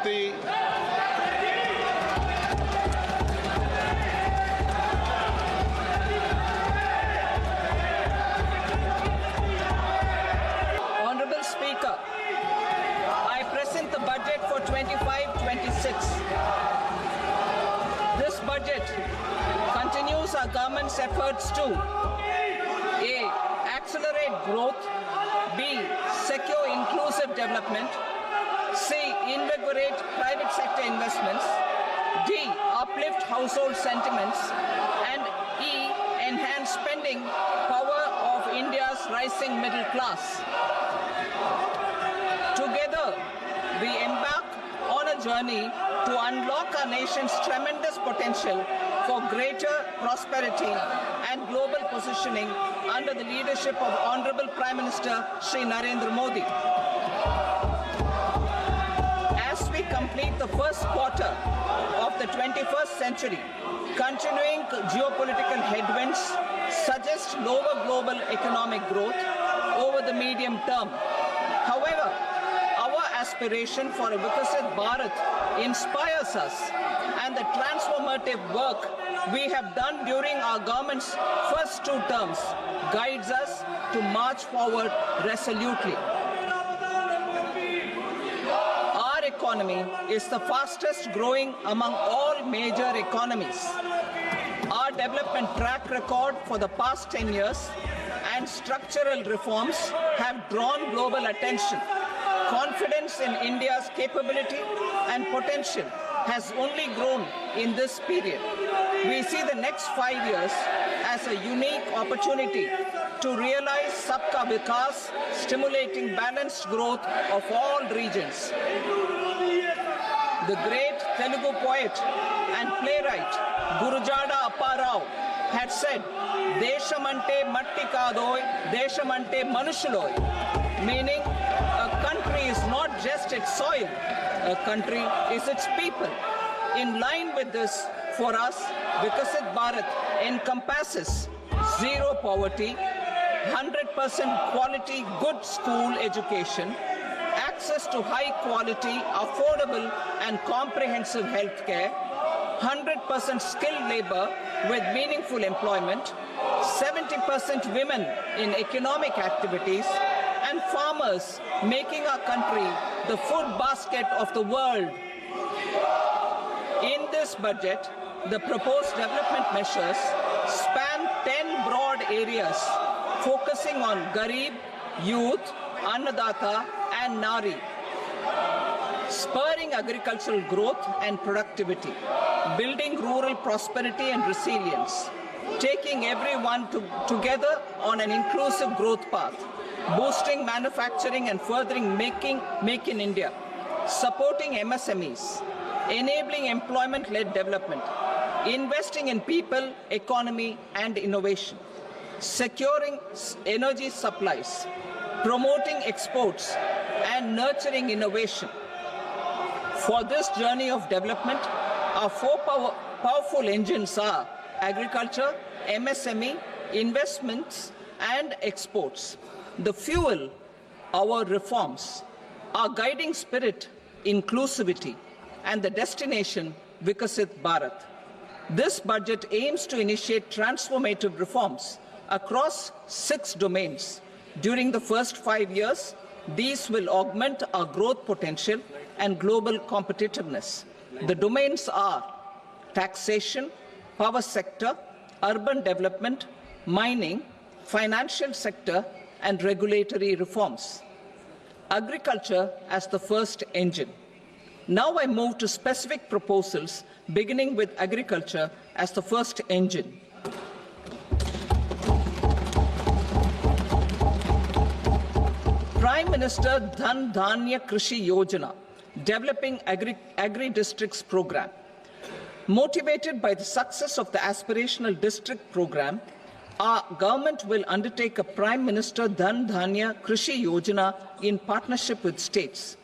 ವಿನಂತಿ. Honorable Speaker, I present the budget for 25-26. This budget continues our government's efforts to A. Accelerate growth, B. Secure inclusive development, C. Invigorate private sector investments, D. Uplift household sentiments, and E. Enhance spending power of India's rising middle class. Together, we embark on a journey to unlock our nation's tremendous potential for greater prosperity and global positioning under the leadership of Honorable Prime Minister Shri Narendra Modi. As we complete the first quarter of the 21st century, continuing geopolitical headwinds suggest lower global economic growth over the medium term. However, our aspiration for a Vikasit Bharat inspires us, and the transformative work we have done during our government's first 2 terms guides us to march forward resolutely. Our economy is the fastest growing among all major economies. Our development track record for the past 10 years and structural reforms have drawn global attention. Confidence in India's capability and potential has only grown in this period. We see the next 5 years as a unique opportunity to realize Sabka Vikas, stimulating balanced growth of all regions. The great Telugu poet and playwright Gurujada Apparao had said, "Deshamante matti kadoy, deshamante manushuloy," meaning a country is not just its soil, a country is its people. In line with this, for us, Vikasit Bharat encompasses zero poverty, 100% quality good school education, access to high quality, affordable and comprehensive health care, 100% skilled labor with meaningful employment, 70% women in economic activities, and farmers making our country the food basket of the world. In this budget, the proposed development measures span 10 broad areas, focusing on Garib, youth, Annadata, and Nari, spurring agricultural growth and productivity, building rural prosperity and resilience, taking everyone together on an inclusive growth path, boosting manufacturing and furthering Make in India, supporting MSMEs, enabling employment-led development, investing in people, economy, and innovation, securing energy supplies, promoting exports, and nurturing innovation. For this journey of development, our 4 powerful engines are agriculture, MSME, investments, and exports. The fuel, our reforms, our guiding spirit, inclusivity, and the destination, Vikasit Bharat. This budget aims to initiate transformative reforms across 6 domains. During the first 5 years, these will augment our growth potential and global competitiveness. The domains are taxation, power sector, urban development, mining, financial sector, and regulatory reforms. Agriculture as the first engine. Now I move to specific proposals, beginning with agriculture as the first engine. Prime Minister Dhan Dhanya Krishi Yojana, developing agri-districts program. Motivated by the success of the aspirational district program, our government will undertake a Prime Minister Dhan Dhanya Krishi Yojana in partnership with states.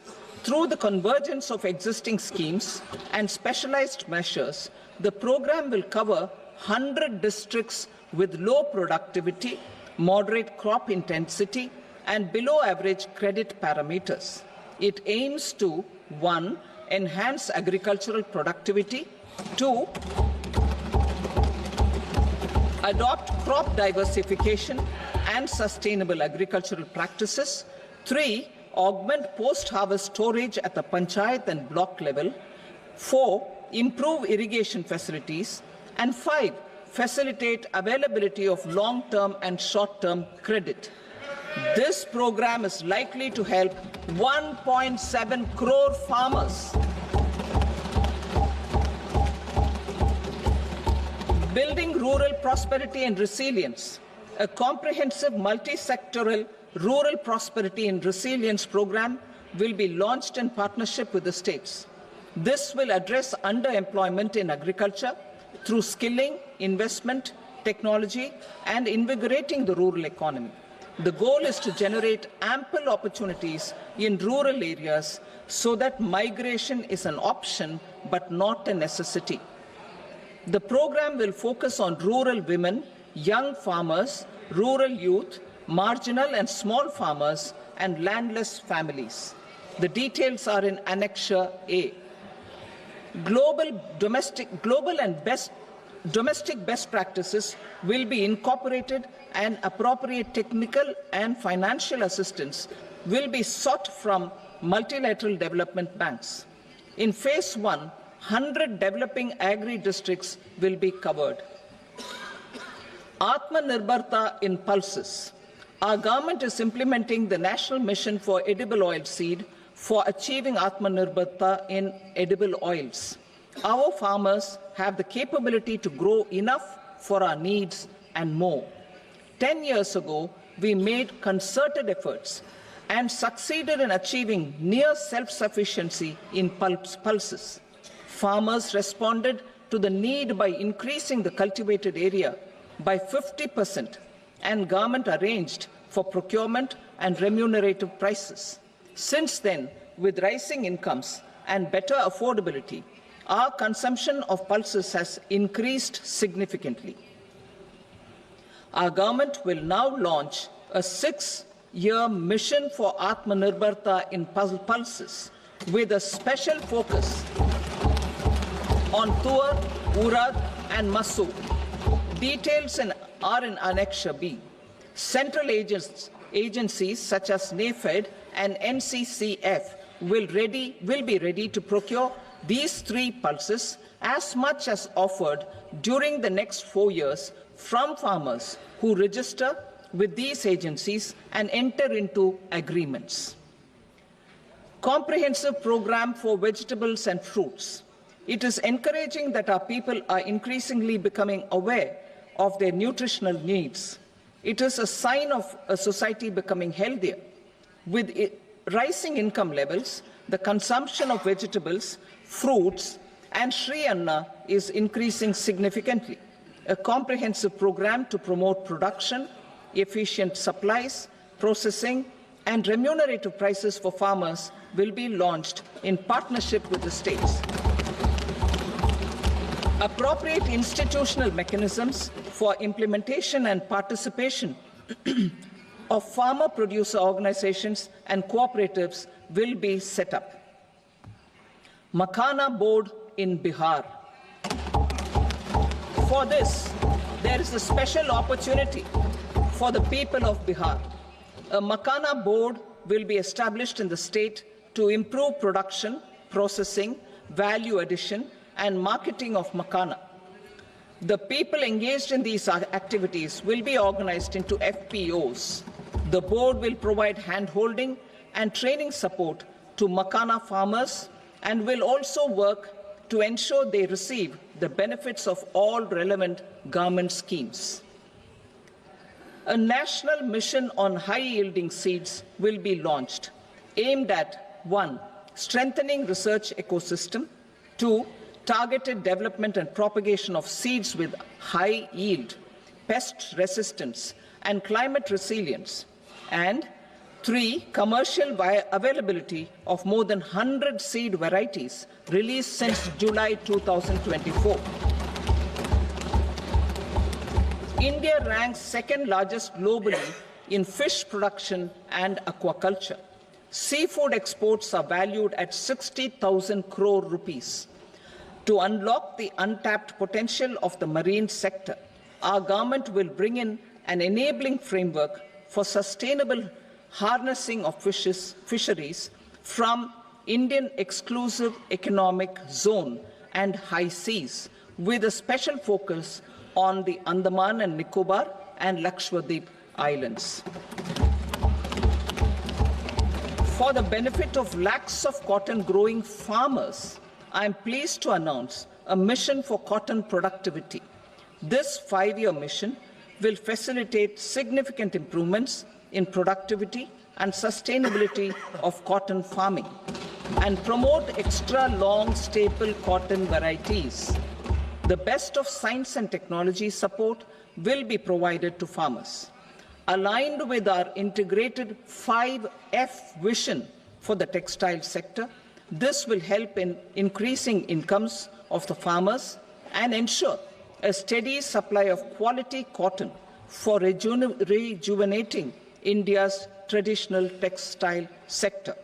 Through the convergence of existing schemes and specialized measures, the program will cover 100 districts with low productivity, moderate crop intensity, and below average credit parameters. It aims to 1. Enhance agricultural productivity, 2. Adopt crop diversification and sustainable agricultural practices, 3. Augment post-harvest storage at the panchayat and block level, 4. Improve irrigation facilities, and 5. Facilitate availability of long-term and short-term credit. This program is likely to help 1.7 crore farmers. Building rural prosperity and resilience. A comprehensive multi-sectoral rural prosperity and resilience program will be launched in partnership with the states. This will address underemployment in agriculture through skilling, investment, technology, and invigorating the rural economy. The goal is to generate ample opportunities in rural areas so that migration is an option but not a necessity. The program will focus on rural women, young farmers, rural youth, marginal and small farmers, and landless families. The details are in Annexure A. Domestic best practices will be incorporated, and appropriate technical and financial assistance will be sought from multilateral development banks. In Phase 1, 100 developing agri-districts will be covered. Atmanirbharta in pulses. Our government is implementing the National Mission for Edible Oilseed for achieving Atmanirbharta in edible oils. Our farmers have the capability to grow enough for our needs and more. 10 years ago, we made concerted efforts and succeeded in achieving near self-sufficiency in pulses. Farmers responded to the need by increasing the cultivated area by 50%, and government arranged for procurement and remunerative prices. Since then, with rising incomes and better affordability, our consumption of pulses has increased significantly. Our government will now launch a 6-year mission for Atmanirbharta in pulses with a special focus on Tuar, Urad and Masoor. Details are in Annexure B. Central agencies such as NAFED and NCCF will be ready to procure these 3 pulses as much as offered during the next 4 years from farmers who register with these agencies and enter into agreements. Comprehensive program for vegetables and fruits. It is encouraging that our people are increasingly becoming aware of their nutritional needs. It is a sign of a society becoming healthier. With rising income levels, the consumption of vegetables, fruits, and Shri Anna is increasing significantly. A comprehensive program to promote production, efficient supplies, processing, and remunerative prices for farmers will be launched in partnership with the states. Appropriate institutional mechanisms for implementation and participation of farmer producer organizations and cooperatives will be set up. Makhana Board in Bihar. For this, there is a special opportunity for the people of Bihar. A Makhana Board will be established in the state to improve production, processing, value addition, and marketing of makhana. The people engaged in these activities will be organized into FPOs. The board will provide hand-holding and training support to makhana farmers and will also work to ensure they receive the benefits of all relevant government schemes. A national mission on high-yielding seeds will be launched, aimed at 1. Strengthening research ecosystem, 2. Targeted development and propagation of seeds with high yield, pest resistance, and climate resilience, and 3. Commercial availability of more than 100 seed varieties released since July 2024. India ranks second largest globally in fish production and aquaculture. seafood exports are valued at 60,000 crore rupees. To unlock the untapped potential of the marine sector, our government will bring in an enabling framework for sustainable harnessing of fisheries from Indian exclusive economic zone and high seas, with a special focus on the Andaman and Nicobar and Lakshadweep Islands. For the benefit of lakhs of cotton growing farmers, I am pleased to announce a mission for cotton productivity. This 5-year mission will facilitate significant improvements in productivity and sustainability of cotton farming and promote extra long staple cotton varieties. The best of science and technology support will be provided to farmers. Aligned with our integrated 5F vision for the textile sector, this will help in increasing incomes of the farmers and ensure a steady supply of quality cotton for rejuvenating India's traditional textile sector.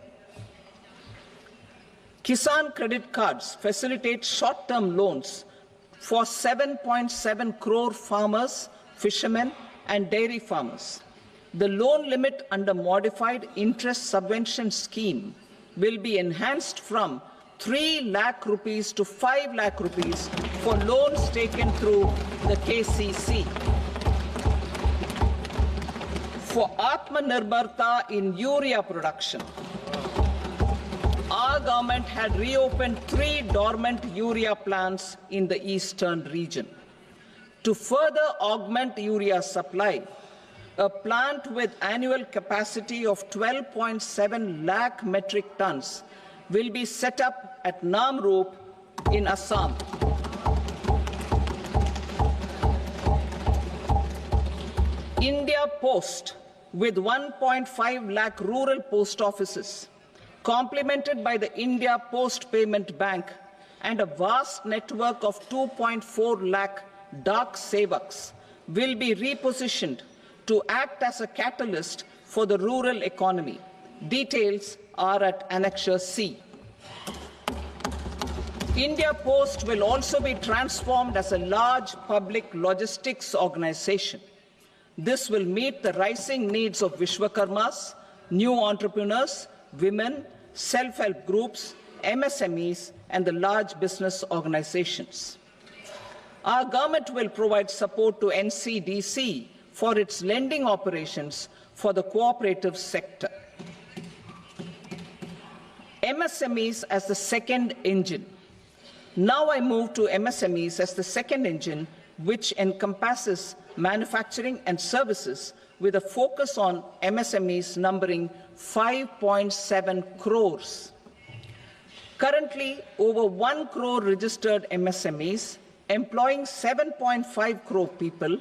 Kisan credit cards facilitate short-term loans for 7.7 crore farmers, fishermen, and dairy farmers. The loan limit under modified interest subvention scheme will be enhanced from 3 lakh rupees to 5 lakh rupees for loans taken through the KCC. For Atmanirbharta in urea production, our government had reopened 3 dormant urea plants in the eastern region. To further augment urea supply, a plant with annual capacity of 12.7 lakh metric tons will be set up at Namrup in Assam. India Post, with 1.5 lakh rural post offices, complemented by the India Post Payment Bank and a vast network of 2.4 lakh Dak Sevaks, will be repositioned to act as a catalyst for the rural economy. Details are at Annexure C. India Post will also be transformed as a large public logistics organization. This will meet the rising needs of Vishwakarmas, new entrepreneurs, women, self-help groups, MSMEs, and the large business organizations. Our government will provide support to NCDC for its lending operations for the cooperative sector. MSMEs as the second engine. Now I move to MSMEs as the second engine, which encompasses manufacturing and services with a focus on MSMEs numbering 5.7 crores. Currently, over 1 crore registered MSMEs, employing 7.5 crore people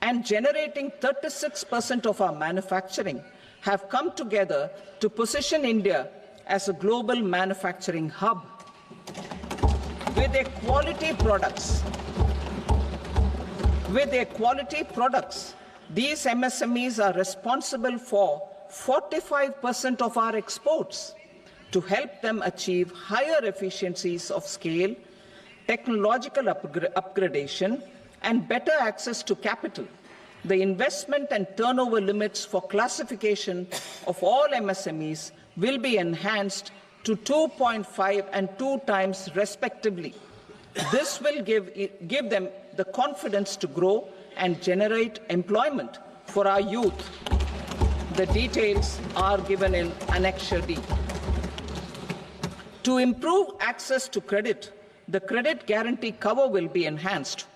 and generating 36% of our manufacturing, have come together to position India as a global manufacturing hub. With their quality products, these MSMEs are responsible for 45% of our exports. To help them achieve higher efficiencies of scale, technological upgradation, and better access to capital, the investment and turnover limits for classification of all MSMEs will be enhanced to 2.5 and 2 times respectively. This will give them the confidence to grow and generate employment for our youth. The details are given in Annexure D. To improve access to credit, the credit guarantee cover will be enhanced.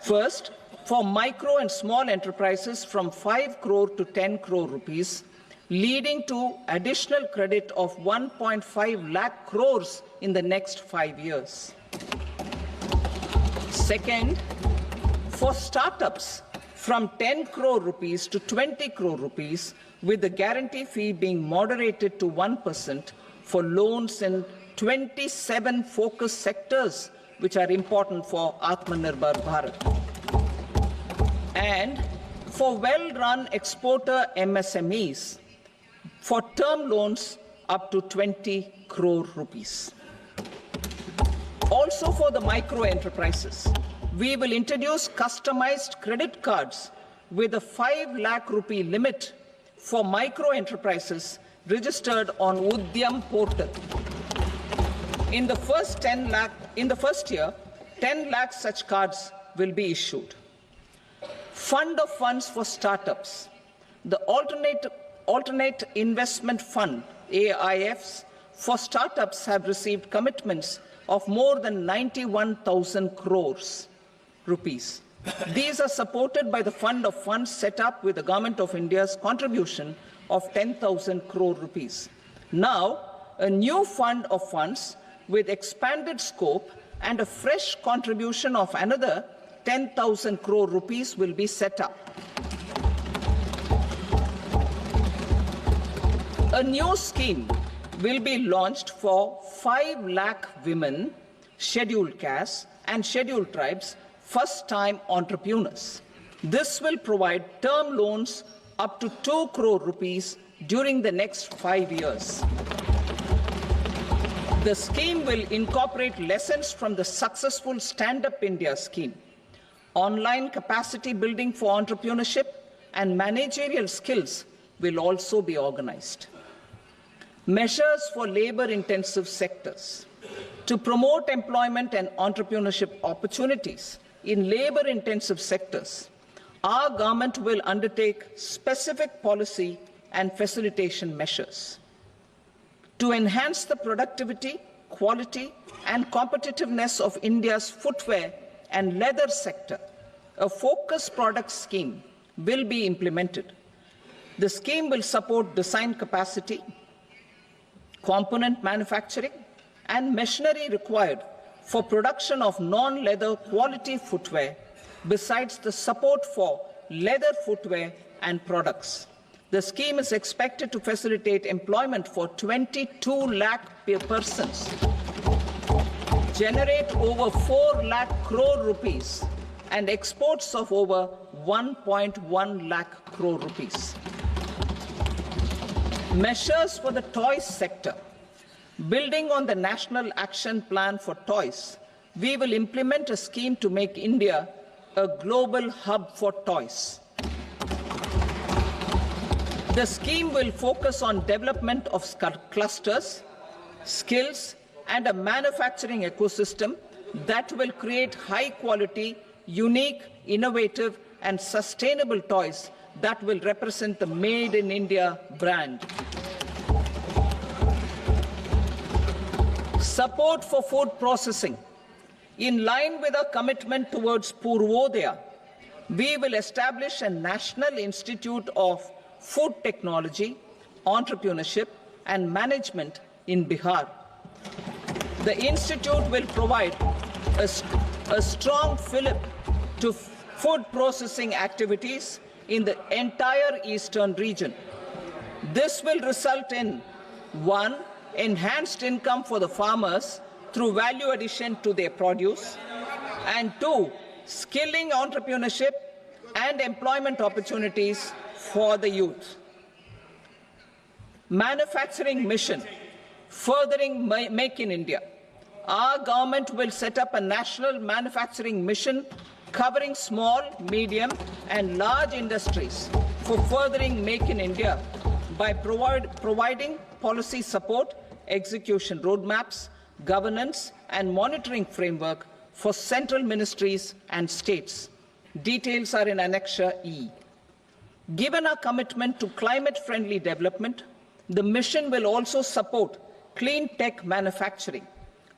First, for micro and small enterprises from 5 crore to 10 crore rupees, leading to additional credit of 1.5 lakh crores in the next 5 years. Second, for startups from 10 crore rupees to 20 crore rupees, with the guarantee fee being moderated to 1% for loans in 27 focus sectors which are important for Atmanirbhar Bharat. And for well-run exporter MSMEs, for term loans up to 20 crore rupees. Also for the micro enterprises, we will introduce customized credit cards with a 5 lakh rupee limit for micro enterprises registered on Udyam portal. In the first year, 10 lakh such cards will be issued. Fund of funds for startups. The alternate investment fund, AIFs, for startups have received commitments of more than 91,000 crores rupees. These are supported by the fund of funds set up with the Government of India's contribution of 10,000 crore rupees. Now, a new fund of funds with expanded scope and a fresh contribution of another 10,000 crore rupees will be set up. A new scheme will be launched for 5 lakh women, scheduled castes and scheduled tribes, first-time entrepreneurs. This will provide term loans up to 2 crore rupees during the next 5 years. The scheme will incorporate lessons from the successful Stand Up India scheme. Online capacity building for entrepreneurship and managerial skills will also be organized. Measures for labor-intensive sectors. To promote employment and entrepreneurship opportunities in labor-intensive sectors, our government will undertake specific policy and facilitation measures. To enhance the productivity, quality, and competitiveness of India's footwear and leather sector, a focused product scheme will be implemented. The scheme will support design capacity, component manufacturing, and machinery required for production of non-leather quality footwear, besides the support for leather footwear and products. The scheme is expected to facilitate employment for 22 lakh persons, generate over 4 lakh crore rupees, and exports of over 1.1 lakh crore rupees. Measures for the toys sector. Building on the National Action Plan for Toys, we will implement a scheme to make India a global hub for toys. The scheme will focus on development of clusters, skills, and a manufacturing ecosystem that will create high-quality, unique, innovative, and sustainable toys that will represent the Made in India brand. Support for food processing. In line with our commitment towards Purvodaya, we will establish a National Institute of Food Technology, Entrepreneurship and Management in Bihar. The institute will provide a strong fillip to food processing activities in the entire eastern region. This will result in 1. Enhanced income for the farmers through value addition to their produce, and 2. Skilling entrepreneurship and employment opportunities for the youth. Manufacturing mission, furthering Make in India. Our government will set up a national manufacturing mission covering small, medium, and large industries for furthering Make in India by providing policy support, execution roadmaps, governance, and monitoring framework for central ministries and states. Details are in Annexure E. Given our commitment to climate-friendly development, the mission will also support clean tech manufacturing.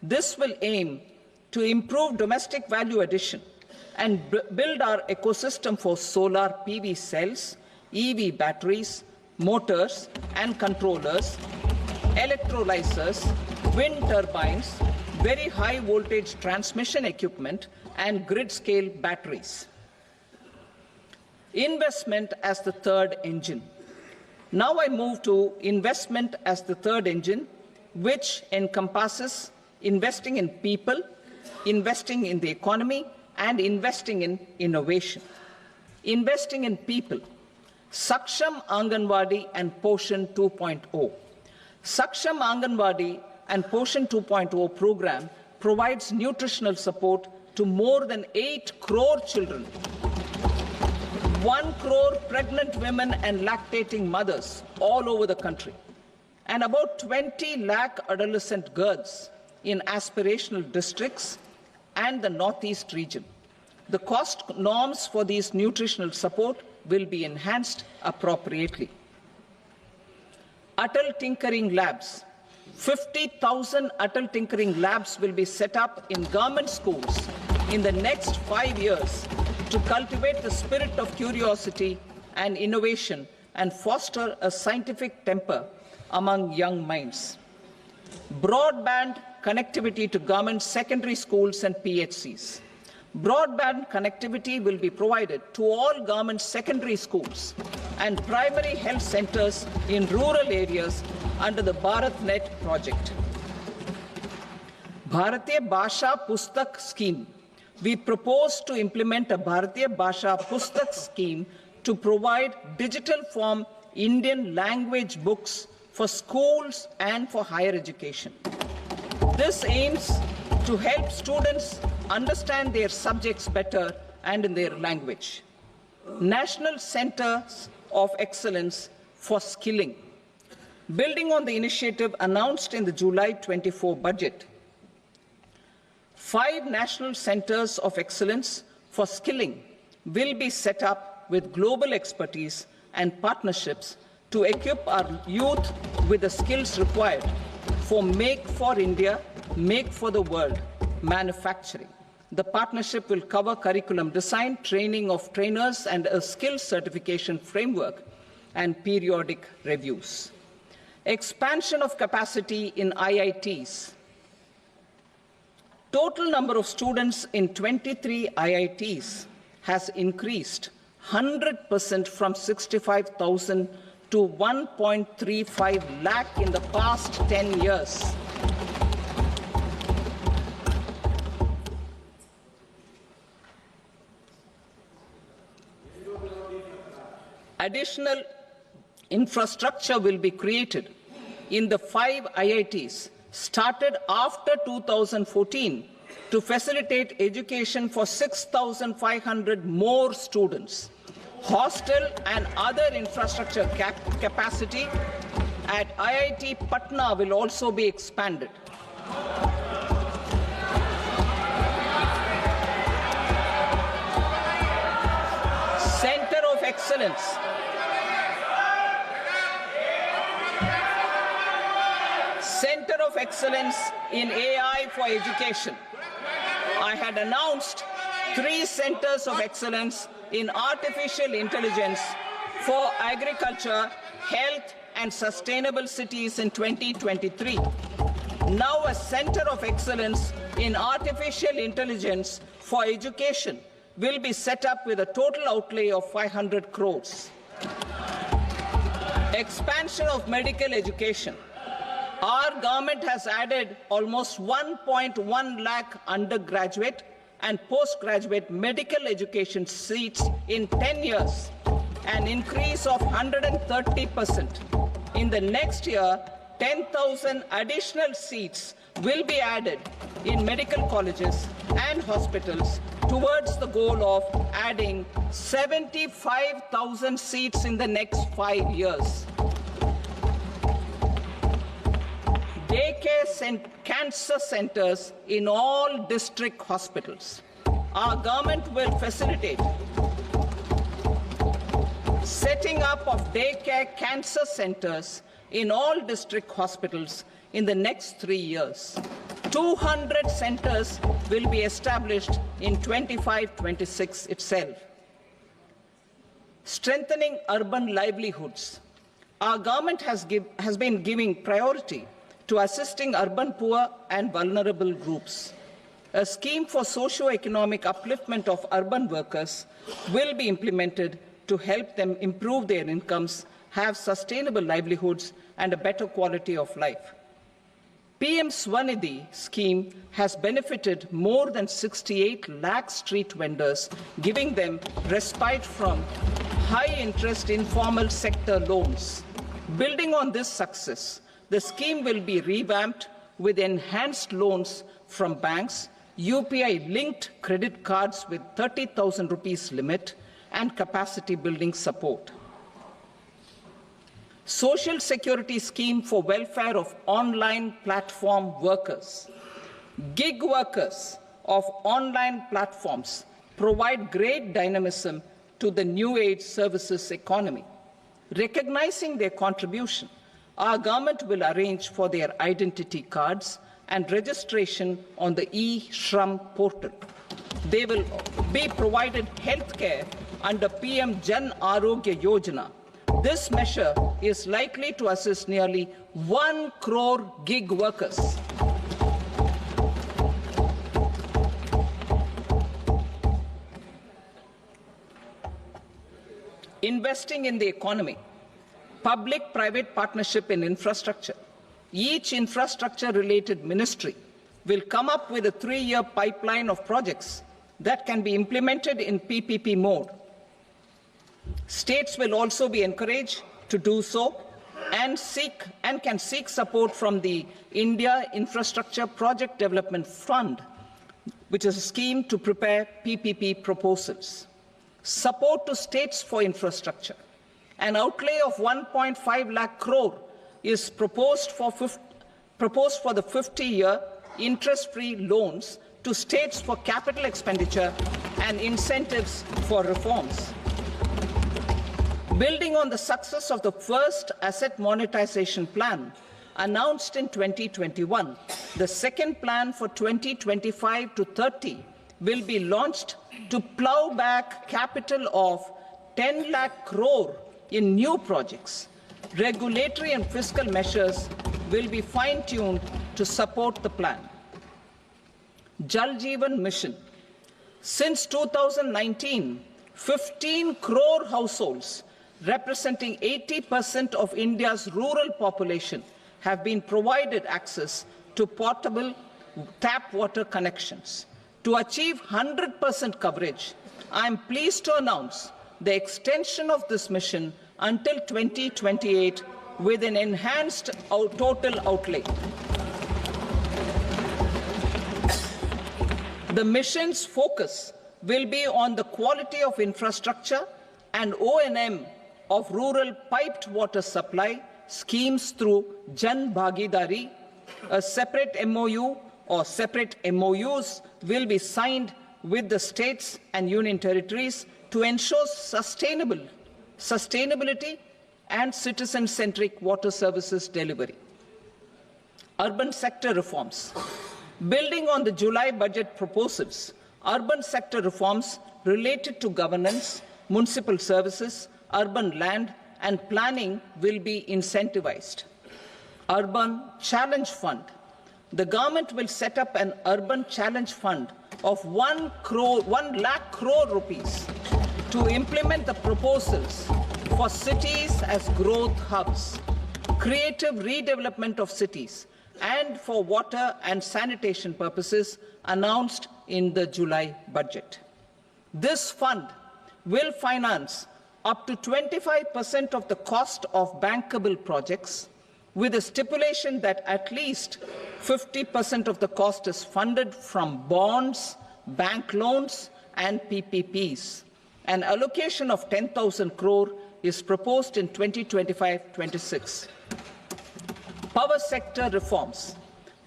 This will aim to improve domestic value addition and build our ecosystem for solar PV cells, EV batteries, motors and controllers, electrolyzers, wind turbines, very high voltage transmission equipment, and grid-scale batteries. Investment as the third engine. Now I move to investment as the third engine, which encompasses investing in people, investing in the economy, and investing in innovation. Investing in people. Saksham Anganwadi and Poshan 2.0. Saksham Anganwadi and Poshan 2.0 program provides nutritional support to more than 8 crore children, 1 crore pregnant women and lactating mothers all over the country, and about 20 lakh adolescent girls in aspirational districts and the Northeast region. The cost norms for these nutritional support will be enhanced appropriately. Atal Tinkering Labs. 50,000 Atal Tinkering Labs will be set up in government schools in the next 5 years to cultivate the spirit of curiosity and innovation and foster a scientific temper among young minds. Broadband connectivity to government secondary schools and PHCs. Broadband connectivity will be provided to all government secondary schools and primary health centers in rural areas under the BharatNet project. Bharatiya Bhasha Pustak Scheme. We propose to implement a Bharatiya Bhasha Pustak scheme to provide digital form Indian language books for schools and for higher education. This aims to help students understand their subjects better and in their language. National Centers of Excellence for Skilling. Building on the initiative announced in the July 24 budget, 5 national centers of excellence for skilling will be set up with global expertise and partnerships to equip our youth with the skills required for Make for India, Make for the World manufacturing. The partnership will cover curriculum design, training of trainers, and a skills certification framework and periodic reviews. Expansion of capacity in IITs. Total number of students in 23 IITs has increased 100% from 65,000 to 1.35 lakh in the past 10 years. Additional infrastructure will be created in the 5 IITs started after 2014 to facilitate education for 6,500 more students. Hostel and other infrastructure capacity at IIT Patna will also be expanded. Center of Excellence. Center of Excellence in AI for Education. I had announced 3 centers of excellence in artificial intelligence for agriculture, health, and sustainable cities in 2023. Now a center of excellence in artificial intelligence for education will be set up with a total outlay of 500 crores. Expansion of medical education. Our government has added almost 1.1 lakh undergraduate and postgraduate medical education seats in 10 years, an increase of 130%. In the next year, 10,000 additional seats will be added in medical colleges and hospitals towards the goal of adding 75,000 seats in the next 5 years. Daycare cancer centers in all district hospitals. Our government will facilitate setting up of daycare cancer centers in all district hospitals in the next 3 years. 200 centers will be established in 25-26 itself. Strengthening urban livelihoods. Our government has been giving priority to assisting urban poor and vulnerable groups. A scheme for socio-economic upliftment of urban workers will be implemented to help them improve their incomes, have sustainable livelihoods, and a better quality of life. PM Swanidhi scheme has benefited more than 68 lakh street vendors, giving them respite from high high-interest informal sector loans. Building on this success, the scheme will be revamped with enhanced loans from banks, UPI-linked credit cards with 30,000 rupees limit, and capacity-building support. Social Security Scheme for welfare of online platform workers. Gig workers of online platforms provide great dynamism to the new age services economy. Recognizing their contribution, our government will arrange for their identity cards and registration on the e-Shram portal. They will be provided health care under PM Jan Arogya Yojana. This measure is likely to assist nearly 1 crore gig workers. Investing in the economy, public-private partnership in infrastructure. Each infrastructure-related ministry will come up with a 3-year pipeline of projects that can be implemented in PPP mode. States will also be encouraged to do so and can seek support from the India Infrastructure Project Development Fund, which is a scheme to prepare PPP proposals. Support to states for infrastructure. An outlay of 1.5 lakh crore is proposed for the 50-year interest-free loans to states for capital expenditure and incentives for reforms. Building on the success of the first asset monetization plan announced in 2021, the second plan for 2025 to 30 will be launched to plow back capital of 10 lakh crore in new projects. Regulatory and fiscal measures will be fine-tuned to support the plan. Jal Jeevan Mission. Since 2019, 15 crore households, representing 80% of India's rural population, have been provided access to portable tap water connections. To achieve 100% coverage, I am pleased to announce the extension of this mission until 2028 with an enhanced total outlay. The mission's focus will be on the quality of infrastructure and O&M of rural piped water supply schemes through Jan Bhagidari. A separate MOU or separate MOUs will be signed with the states and union territories to ensure sustainability and citizen-centric water services delivery. Urban sector reforms. Building on the July budget proposals, urban sector reforms related to governance, municipal services, urban land and planning will be incentivized. Urban Challenge Fund. The government will set up an urban challenge fund of 1 lakh crore rupees to implement the proposals for cities as growth hubs, creative redevelopment of cities, and for water and sanitation purposes announced in the July budget. This fund will finance up to 25% of the cost of bankable projects, with a stipulation that at least 50% of the cost is funded from bonds, bank loans, and PPPs. An allocation of 10,000 crore is proposed in 2025-26. Power sector reforms.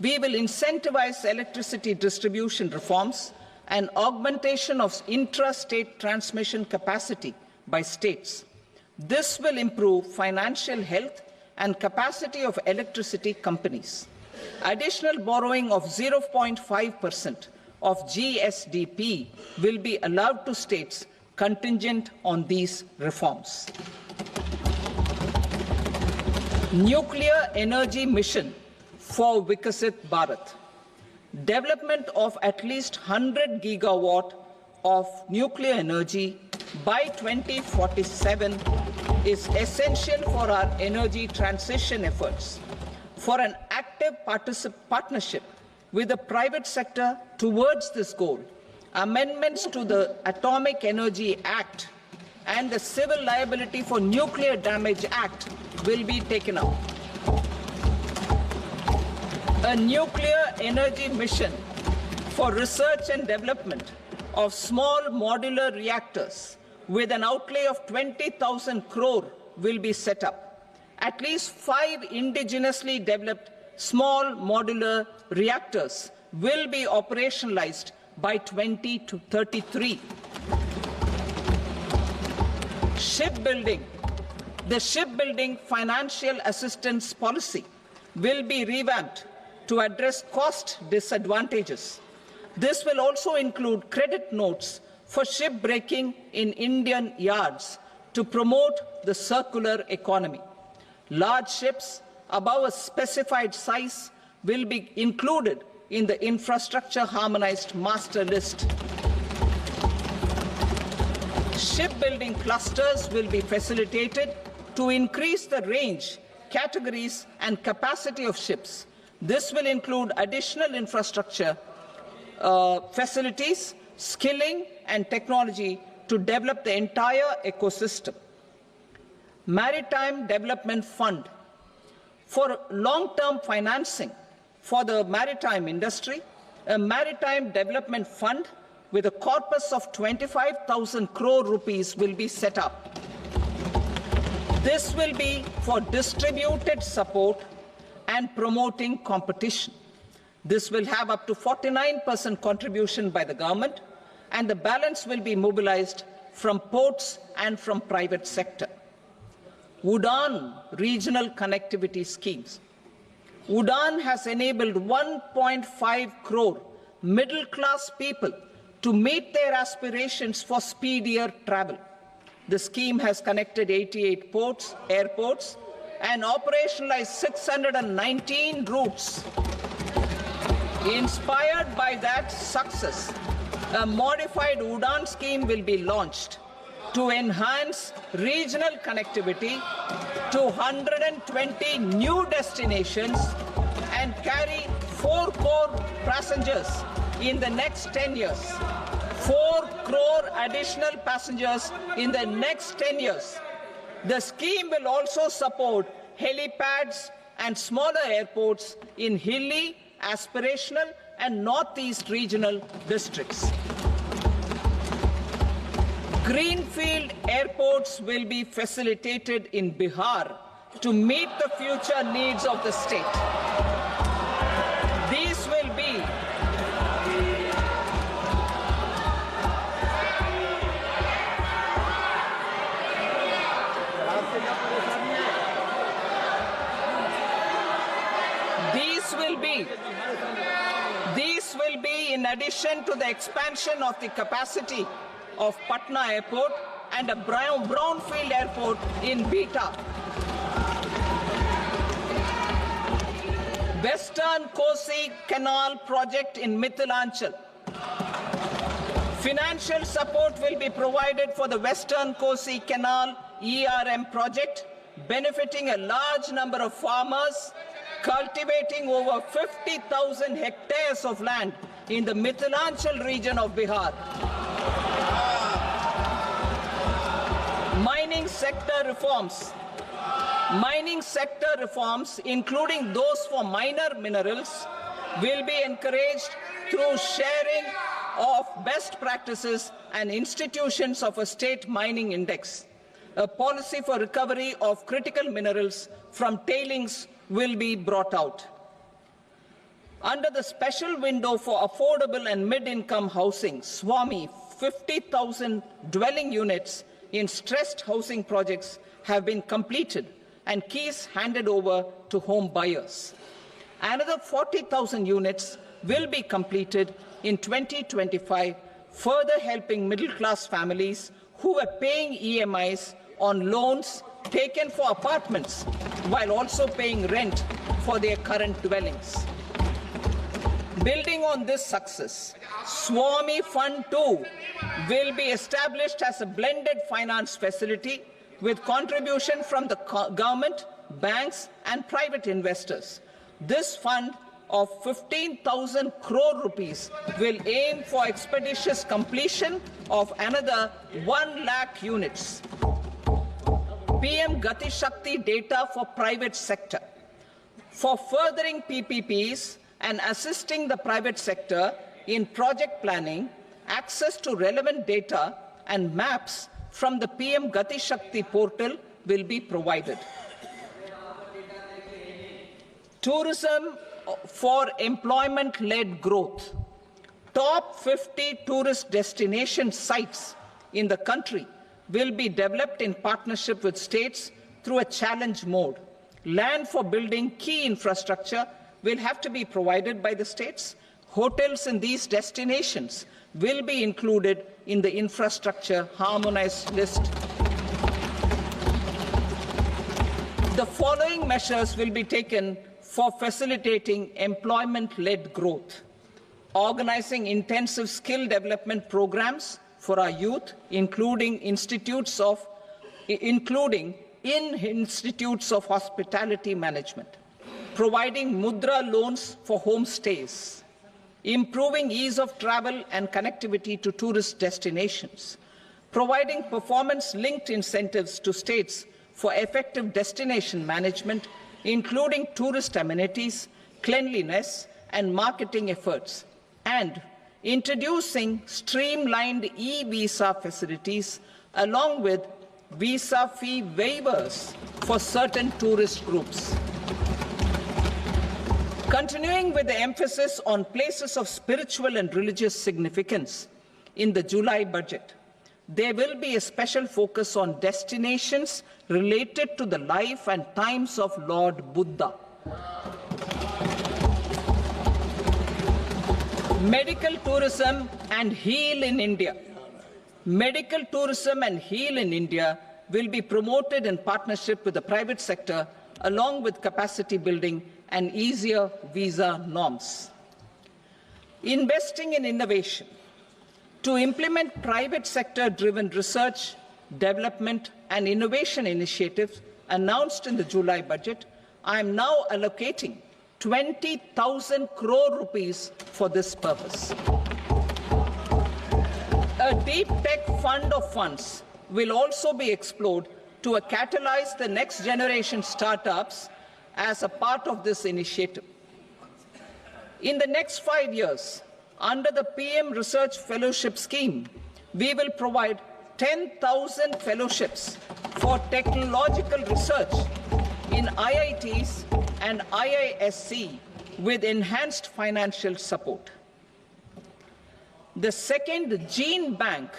We will incentivize electricity distribution reforms and augmentation of intra-state transmission capacity by states. This will improve financial health and capacity of electricity companies. Additional borrowing of 0.5% of GSDP will be allowed to states contingent on these reforms. Nuclear energy mission for Vikasit Bharat. Development of at least 100 gigawatt of nuclear energy by 2047 is essential for our energy transition efforts. For an active partnership with the private sector towards this goal, amendments to the Atomic Energy Act and the Civil Liability for Nuclear Damage Act will be taken up. A nuclear energy mission for research and development of small modular reactors with an outlay of 20,000 crore will be set up. At least 5 indigenously developed small modular reactors will be operationalized by 2033. Shipbuilding. The shipbuilding financial assistance policy will be revamped to address cost disadvantages. This will also include credit notes for shipbreaking in Indian yards to promote the circular economy. Large ships above a specified size will be included in the infrastructure harmonized master list. Shipbuilding clusters will be facilitated to increase the range, categories, and capacity of ships. This will include additional infrastructure, facilities, skilling, and technology to develop the entire ecosystem. Maritime Development Fund. For long-term financing for the maritime industry, a Maritime Development Fund with a corpus of 25,000 crore rupees will be set up. This will be for distributed support and promoting competition. This will have up to 49% contribution by the government, and the balance will be mobilized from ports and from private sector. UDAN regional connectivity schemes. UDAN has enabled 1.5 crore middle-class people to meet their aspirations for speedier travel. The scheme has connected 88 airports, and operationalized 619 routes. Inspired by that success, a modified UDAN scheme will be launched to enhance regional connectivity to 120 new destinations and carry 4 crore passengers in the next 10 years. 4 crore additional passengers in the next 10 years. The scheme will also support helipads and smaller airports in hilly, aspirational, and northeast regional districts. Greenfield airports will be facilitated in Bihar to meet the future needs of the state. These will be in addition to the expansion of the capacity of Patna Airport and a brownfield airport in Beta. Western Kosi Canal project in Mithilanchal. Financial support will be provided for the Western Kosi Canal ERM project, benefiting a large number of farmers, cultivating over 50,000 hectares of land in the Mithilanchal region of Bihar. Mining sector reforms. Mining sector reforms, including those for minor minerals, will be encouraged through sharing of best practices and institutions of a state mining index. A policy for recovery of critical minerals from tailings will be brought out. Under the special window for affordable and mid-income housing, SWAMI, 50,000 dwelling units in stressed housing projects have been completed and keys handed over to home buyers. Another 40,000 units will be completed in 2025, further helping middle-class families who were paying EMIs on loans taken for apartments while also paying rent for their current dwellings. Building on this success, SWAMI Fund 2 will be established as a blended finance facility with contribution from the government, banks, and private investors. This fund of 15,000 crore rupees will aim for expeditious completion of another 1 lakh units. PM Gati Shakti data for private sector. For furthering PPPs and assisting the private sector in project planning, access to relevant data and maps from the PM Gati Shakti portal will be provided. Tourism for employment-led growth. Top 50 tourist destination sites in the country will be developed in partnership with states through a challenge mode. Land for building key infrastructure will have to be provided by the states. Hotels in these destinations will be included in the infrastructure harmonized list. The following measures will be taken for facilitating employment-led growth. Organizing intensive skill development programs for our youth, including in institutes of hospitality management. Providing Mudra loans for homestays. Improving ease of travel and connectivity to tourist destinations. Providing performance-linked incentives to states for effective destination management, including tourist amenities, cleanliness, and marketing efforts, and introducing streamlined e-visa facilities along with visa fee waivers for certain tourist groups. Continuing with the emphasis on places of spiritual and religious significance in the July budget, there will be a special focus on destinations related to the life and times of Lord Buddha. Medical tourism and heal in India. Medical tourism and heal in India will be promoted in partnership with the private sector, along with capacity building and easier visa norms. Investing in innovation. To implement private sector-driven research, development, and innovation initiatives announced in the July budget, I am now allocating 20,000 crore rupees for this purpose. A deep tech fund of funds will also be explored to catalyze the next generation startups as a part of this initiative. In the next 5 years, under the PM Research Fellowship Scheme, we will provide 10,000 fellowships for technological research in IITs and IISc with enhanced financial support. The second gene bank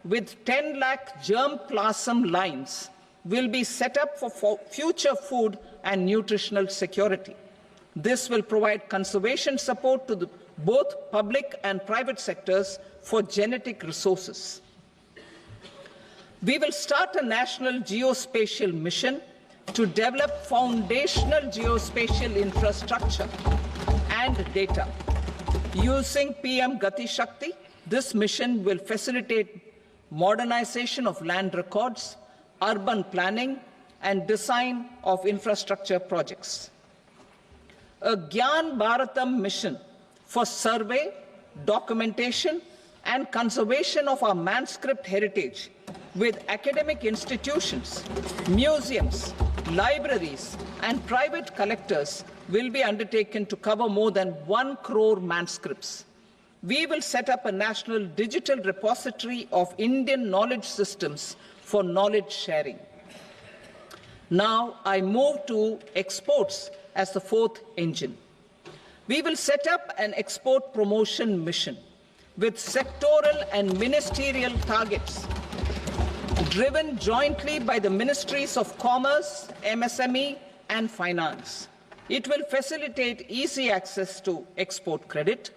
with 10 lakh germplasm lines will be set up for future food and nutritional security. This will provide conservation support to both public and private sectors for genetic resources. We will start a national geospatial mission to develop foundational geospatial infrastructure and data. Using PM Gati Shakti, this mission will facilitate modernization of land records, urban planning, and design of infrastructure projects. A Gyan Bharatam mission for survey, documentation, and conservation of our manuscript heritage with academic institutions, museums, libraries, and private collectors will be undertaken to cover more than 1 crore manuscripts. We will set up a national digital repository of Indian knowledge systems for knowledge sharing. Now I move to exports as the fourth engine. We will set up an export promotion mission with sectoral and ministerial targets driven jointly by the Ministries of Commerce, MSME, and Finance. It will facilitate easy access to export credit,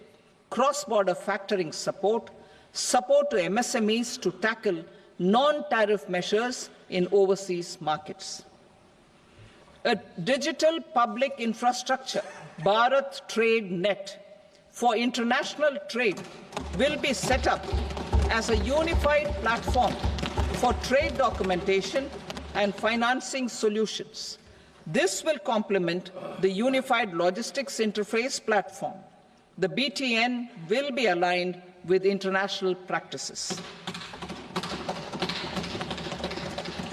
cross-border factoring support, support to MSMEs to tackle non-tariff measures in overseas markets. A digital public infrastructure, Bharat Trade Net, for international trade will be set up as a unified platform for trade documentation and financing solutions. This will complement the Unified Logistics Interface Platform. The BTN will be aligned with international practices.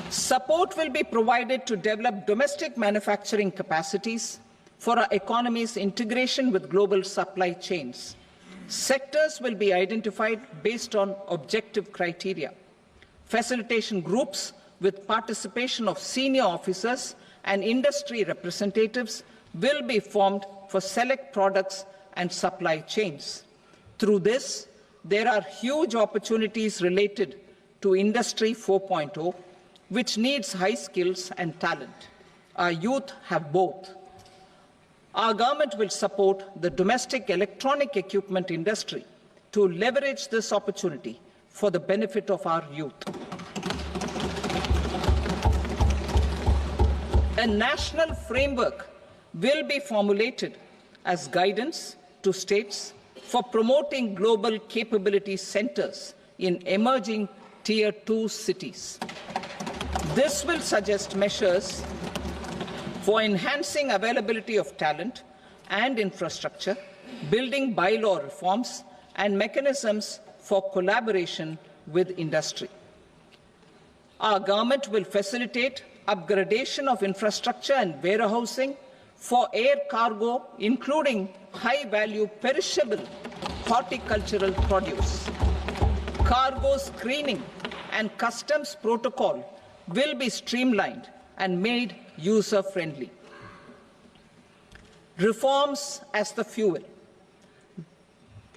Support will be provided to develop domestic manufacturing capacities for our economy's integration with global supply chains. Sectors will be identified based on objective criteria. Facilitation groups with participation of senior officers and industry representatives will be formed for select products and supply chains. Through this, there are huge opportunities related to Industry 4.0, which needs high skills and talent. Our youth have both. Our government will support the domestic electronic equipment industry to leverage this opportunity for the benefit of our youth. A national framework will be formulated as guidance to states for promoting global capability centers in emerging Tier 2 cities. This will suggest measures for enhancing availability of talent and infrastructure, building bylaw reforms, and mechanisms for collaboration with industry. Our government will facilitate upgradation of infrastructure and warehousing for air cargo, including high-value perishable horticultural produce. Cargo screening and customs protocol will be streamlined and made user-friendly. Reforms as the fuel.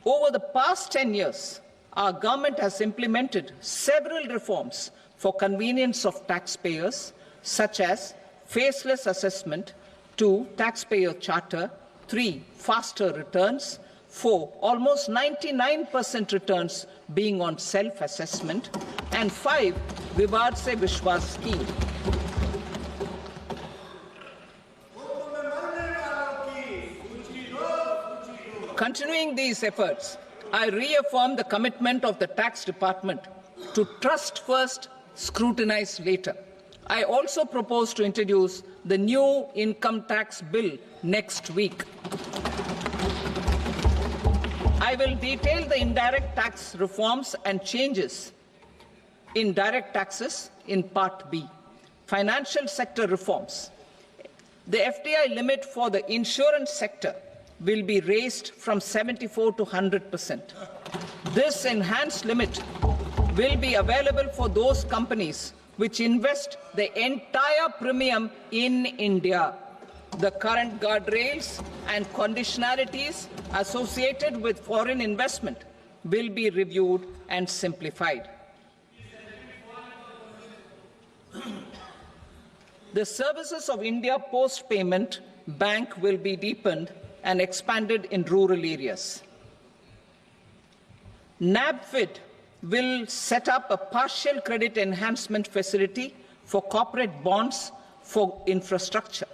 Over the past 10 years, our government has implemented several reforms for convenience of taxpayers, such as faceless assessment, 2, taxpayer charter, 3, faster returns, 4, almost 99% returns being on self-assessment, and 5, Vivad Se Vishwas scheme. Continuing these efforts, I reaffirm the commitment of the Tax Department to trust first, scrutinize later. I also propose to introduce the new income tax bill next week. I will detail the indirect tax reforms and changes in direct taxes in Part B. Financial sector reforms. The FDI limit for the insurance sector will be raised from 74 to 100%. This enhanced limit will be available for those companies which invest the entire premium in India. The current guardrails and conditionalities associated with foreign investment will be reviewed and simplified. The services of India Post Payment Bank will be deepened and expanded in rural areas. NABFID will set up a partial credit enhancement facility for corporate bonds for infrastructure.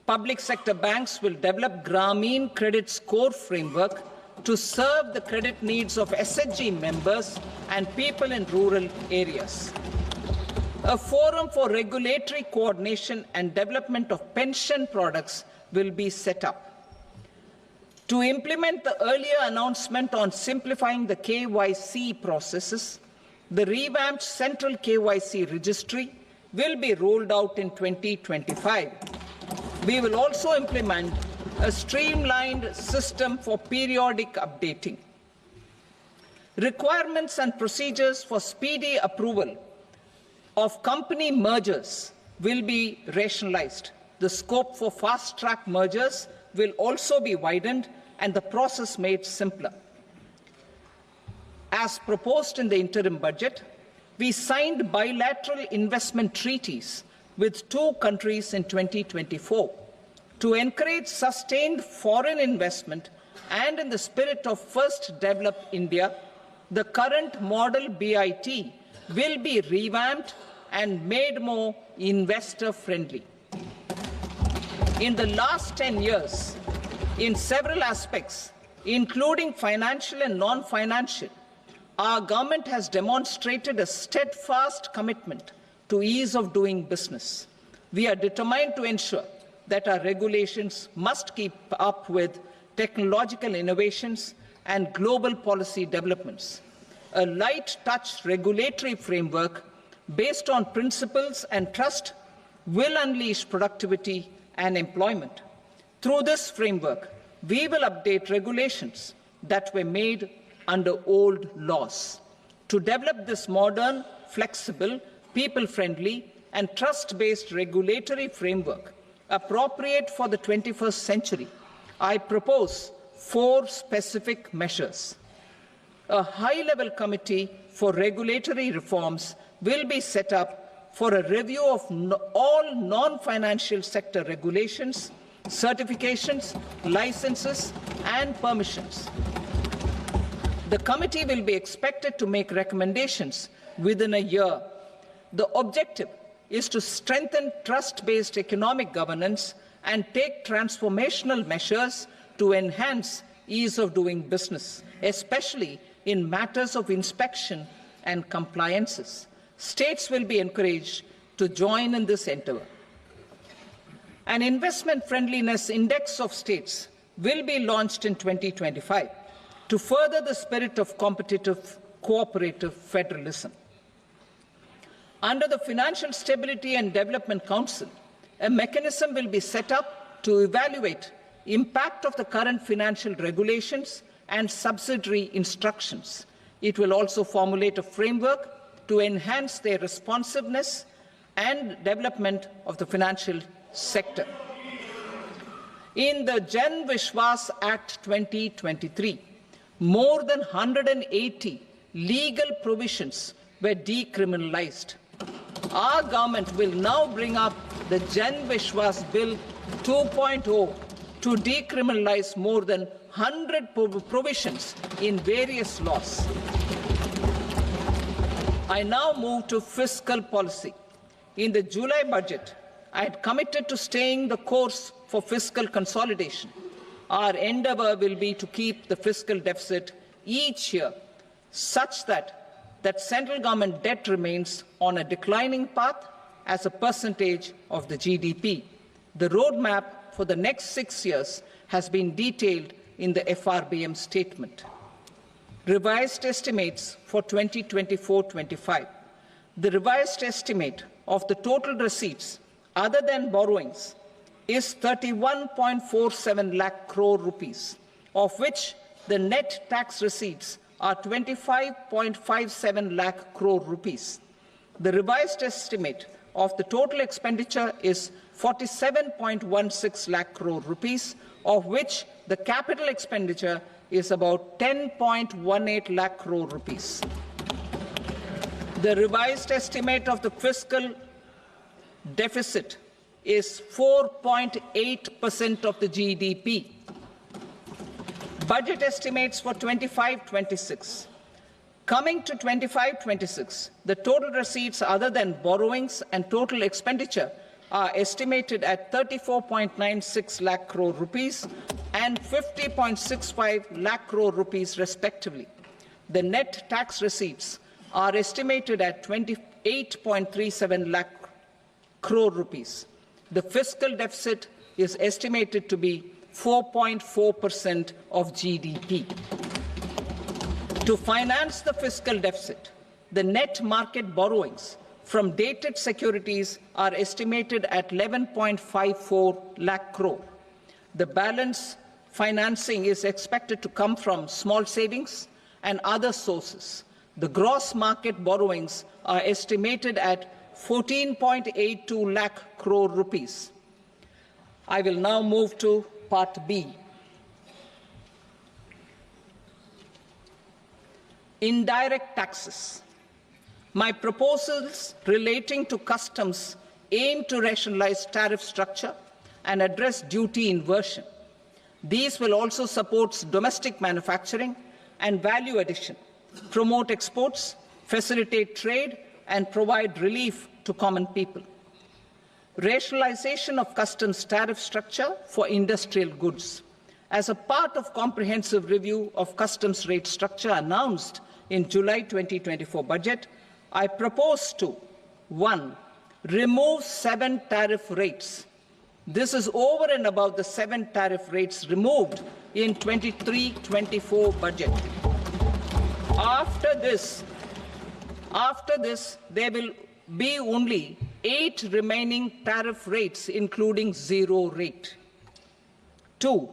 Public sector banks will develop Grameen Credit Score framework to serve the credit needs of SHG members and people in rural areas. A forum for regulatory coordination and development of pension products will be set up. To implement the earlier announcement on simplifying the KYC processes, the revamped Central KYC Registry will be rolled out in 2025. We will also implement a streamlined system for periodic updating. Requirements and procedures for speedy approval of company mergers will be rationalized. The scope for fast-track mergers will also be widened and the process made simpler. As proposed in the interim budget, we signed bilateral investment treaties with 2 countries in 2024 to encourage sustained foreign investment, and in the spirit of First Develop India, the current model BIT will be revamped and made more investor-friendly. In the last 10 years, in several aspects, including financial and non-financial, our government has demonstrated a steadfast commitment to ease of doing business. We are determined to ensure that our regulations must keep up with technological innovations and global policy developments. A light-touch regulatory framework based on principles and trust will unleash productivity and employment. Through this framework, we will update regulations that were made under old laws. To develop this modern, flexible, people-friendly and trust-based regulatory framework appropriate for the 21st century, I propose 4 specific measures. A high-level committee for regulatory reforms will be set up for a review of all non-financial sector regulations, certifications, licenses and permissions. The committee will be expected to make recommendations within a year. The objective is to strengthen trust-based economic governance and take transformational measures to enhance ease of doing business, especially in matters of inspection and compliances. States will be encouraged to join in this endeavour. An investment friendliness index of states will be launched in 2025 to further the spirit of competitive, cooperative federalism. Under the Financial Stability and Development Council, a mechanism will be set up to evaluate impact of the current financial regulations and subsidiary instructions. It will also formulate a framework to enhance their responsiveness and development of the financial sector. In the Jan Vishwas Act 2023, more than 180 legal provisions were decriminalized. Our government will now bring up the Jan Vishwas Bill 2.0 to decriminalize more than 100 provisions in various laws. I now move to fiscal policy. In the July budget, I had committed to staying the course for fiscal consolidation. Our endeavour will be to keep the fiscal deficit each year such that central government debt remains on a declining path as a percentage of the GDP. The roadmap for the next 6 years has been detailed in the FRBM statement. Revised estimates for 2024-25. The revised estimate of the total receipts other than borrowings is 31.47 lakh crore rupees, of which the net tax receipts are 25.57 lakh crore rupees. The revised estimate of the total expenditure is 47.16 lakh crore rupees, of which the capital expenditure is about 10.18 lakh crore rupees. The revised estimate of the fiscal deficit is 4.8% of the GDP. Budget estimates for 25-26. Coming to 25-26, the total receipts other than borrowings and total expenditure are estimated at 34.96 lakh crore rupees and 50.65 lakh crore rupees respectively. The net tax receipts are estimated at 28.37 lakh crore rupees. The fiscal deficit is estimated to be 4.4% of GDP. To finance the fiscal deficit, the net market borrowings from dated securities are estimated at 11.54 lakh crore. The balance financing is expected to come from small savings and other sources. The gross market borrowings are estimated at 14.82 lakh crore rupees. I will now move to Part B. Indirect taxes. My proposals relating to customs aim to rationalize tariff structure and address duty inversion. These will also support domestic manufacturing and value addition, promote exports, facilitate trade, and provide relief to common people. Rationalization of customs tariff structure for industrial goods. As a part of comprehensive review of customs rate structure announced in July 2024 budget, I propose to 1. remove 7 tariff rates. This is over and above the 7 tariff rates removed in 23-24 budget. After this, there will be only 8 remaining tariff rates, including 0 rate. 2.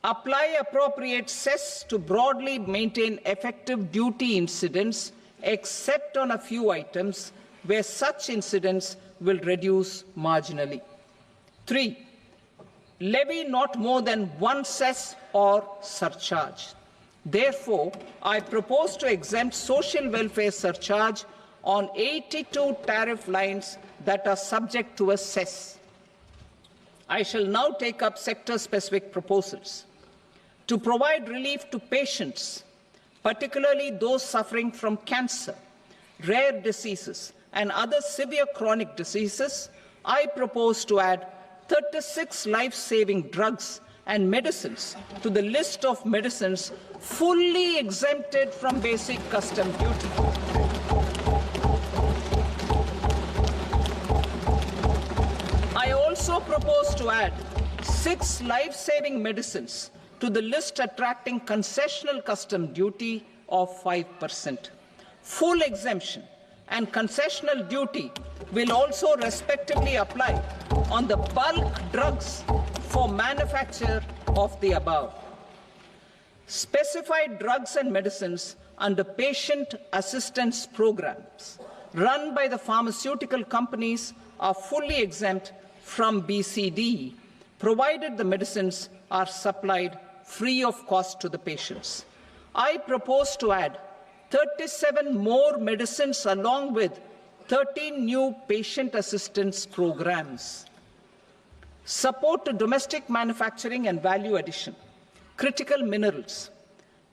Apply appropriate cess to broadly maintain effective duty incidence, except on a few items where such incidence will reduce marginally. 3. Levy not more than 1 cess or surcharge. Therefore, I propose to exempt social welfare surcharge on 82 tariff lines that are subject to a cess. I shall now take up sector-specific proposals. To provide relief to patients, particularly those suffering from cancer, rare diseases, and other severe chronic diseases, I propose to add 36 life-saving drugs and medicines to the list of medicines fully exempted from basic custom duty. I also propose to add 6 life-saving medicines to the list attracting concessional custom duty of 5%. Full exemption and concessional duty will also respectively apply on the bulk drugs for manufacture of the above. Specified drugs and medicines under patient assistance programs run by the pharmaceutical companies are fully exempt from BCD, provided the medicines are supplied free of cost to the patients. I propose to add 37 more medicines along with 13 new patient assistance programs. Support to domestic manufacturing and value addition. Critical minerals.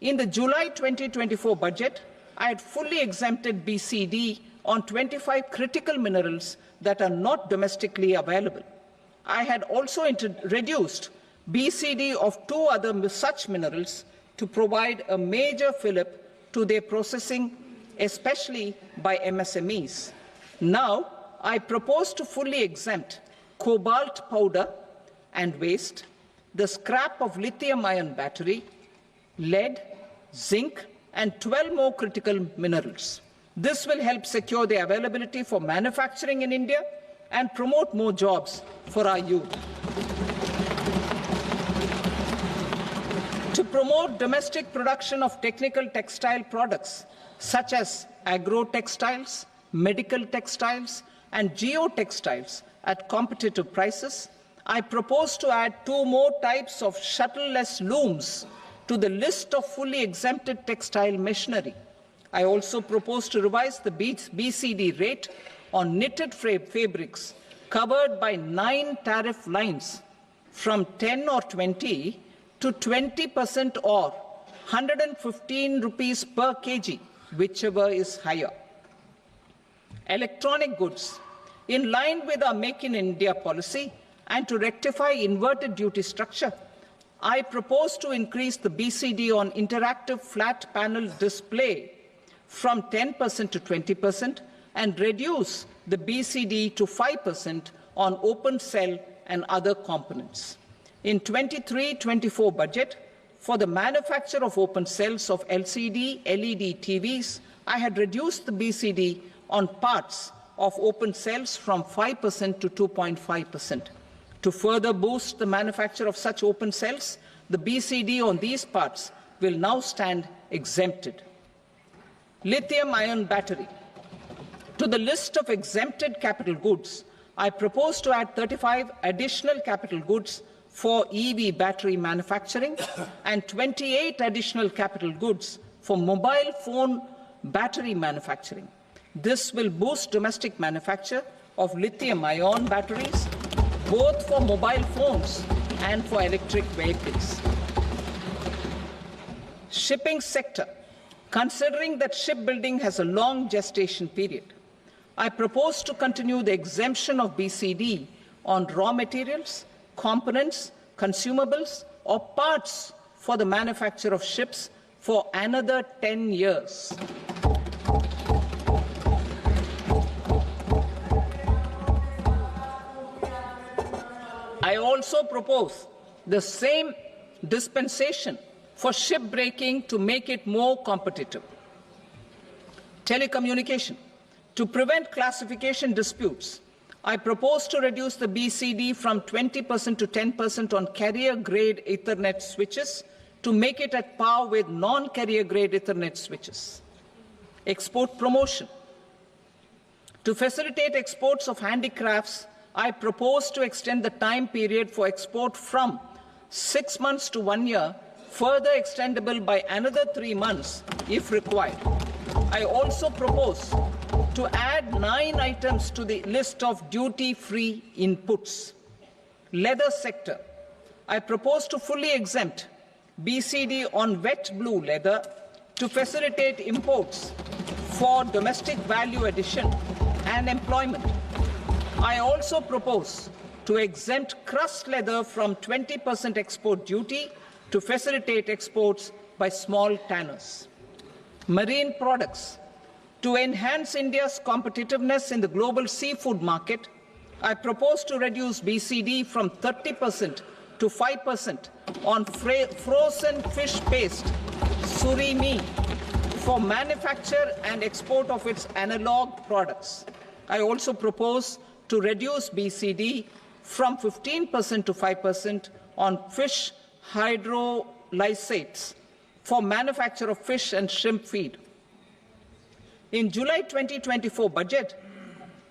In the July 2024 budget, I had fully exempted BCD on 25 critical minerals that are not domestically available. I had also reduced BCD of 2 other such minerals to provide a major fillip to their processing, especially by MSMEs. Now, I propose to fully exempt cobalt powder and waste, the scrap of lithium-ion battery, lead, zinc, and 12 more critical minerals. This will help secure the availability for manufacturing in India and promote more jobs for our youth. To promote domestic production of technical textile products such as agro-textiles, medical textiles, and geotextiles at competitive prices, I propose to add 2 more types of shuttle-less looms to the list of fully exempted textile machinery. I also propose to revise the BCD rate on knitted fabrics covered by 9 tariff lines from 10 or 20 to 20% or 115 rupees per kg, whichever is higher. Electronic goods. In line with our Make in India policy and to rectify inverted duty structure, I propose to increase the BCD on interactive flat panel display from 10% to 20% and reduce the BCD to 5% on open cell and other components. In 23-24 budget, for the manufacture of open cells of LCD, LED TVs, I had reduced the BCD on parts of open cells from 5% to 2.5%. To further boost the manufacture of such open cells, the BCD on these parts will now stand exempted. Lithium-ion battery. To the list of exempted capital goods, I propose to add 35 additional capital goods for EV battery manufacturing and 28 additional capital goods for mobile phone battery manufacturing. This will boost domestic manufacture of lithium-ion batteries, both for mobile phones and for electric vehicles. Shipping sector. Considering that shipbuilding has a long gestation period, I propose to continue the exemption of BCD on raw materials, components, consumables, or parts for the manufacture of ships for another 10 years. I also propose the same dispensation for shipbreaking to make it more competitive. Telecommunication. To prevent classification disputes, I propose to reduce the BCD from 20% to 10% on carrier-grade Ethernet switches to make it at par with non-carrier-grade Ethernet switches. Export promotion. To facilitate exports of handicrafts, I propose to extend the time period for export from 6 months to 1 year, further extendable by another 3 months if required. I also propose to add 9 items to the list of duty-free inputs. Leather sector. I propose to fully exempt BCD on wet blue leather to facilitate imports for domestic value addition and employment. I also propose to exempt crust leather from 20% export duty to facilitate exports by small tanners. Marine products. To enhance India's competitiveness in the global seafood market, I propose to reduce BCD from 30% to 5% on frozen fish paste, surimi, for manufacture and export of its analog products. I also propose to reduce BCD from 15% to 5% on fish hydrolysates for manufacture of fish and shrimp feed. In July 2024 budget,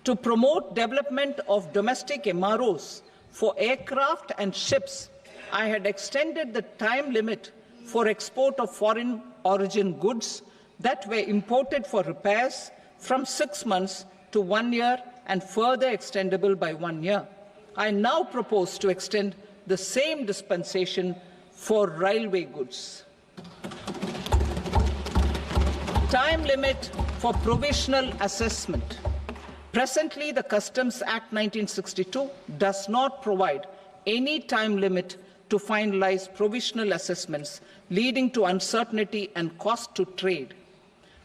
to promote development of domestic MROs for aircraft and ships, I had extended the time limit for export of foreign origin goods that were imported for repairs from 6 months to 1 year and further extendable by 1 year. I now propose to extend the same dispensation for railway goods. Time limit for provisional assessment. Presently, the Customs Act 1962 does not provide any time limit to finalize provisional assessments, leading to uncertainty and cost to trade.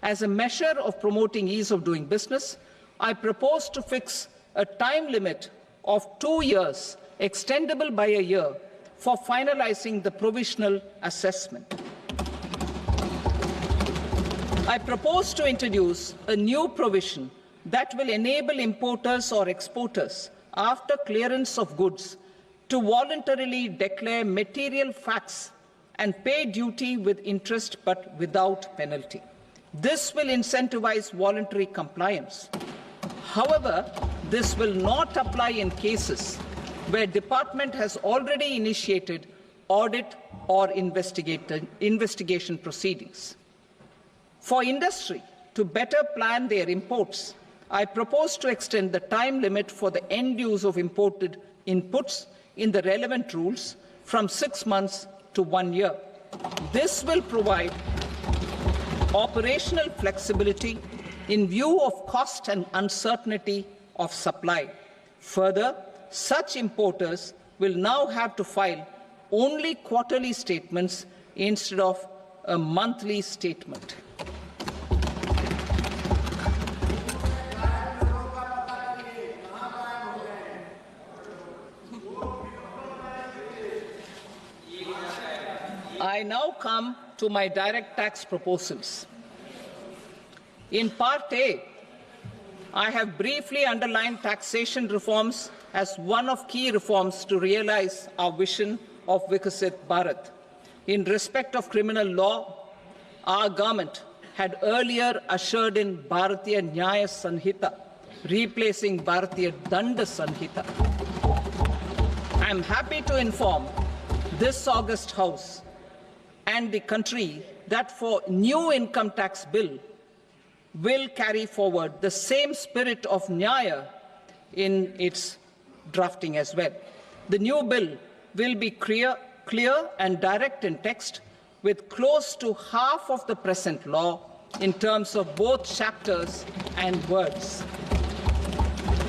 As a measure of promoting ease of doing business, I propose to fix a time limit of 2 years, extendable by a year, for finalizing the provisional assessment. I propose to introduce a new provision that will enable importers or exporters, after clearance of goods, to voluntarily declare material facts and pay duty with interest but without penalty. This will incentivize voluntary compliance. However, this will not apply in cases where department has already initiated audit or investigation proceedings. For industry to better plan their imports, I propose to extend the time limit for the end use of imported inputs in the relevant rules from 6 months to 1 year. This will provide operational flexibility in view of cost and uncertainty of supply. Further, such importers will now have to file only quarterly statements instead of a monthly statement. I now come to my direct tax proposals. In Part A, I have briefly underlined taxation reforms as one of key reforms to realize our vision of Vikasit Bharat. In respect of criminal law, our government had earlier ushered in Bharatiya Nyaya Sanhita, replacing Bharatiya Danda Sanhita. I am happy to inform this august House and the country that for new income tax bill will carry forward the same spirit of Nyaya in its drafting as well. The new bill will be clear and direct in text, with close to half of the present law in terms of both chapters and words.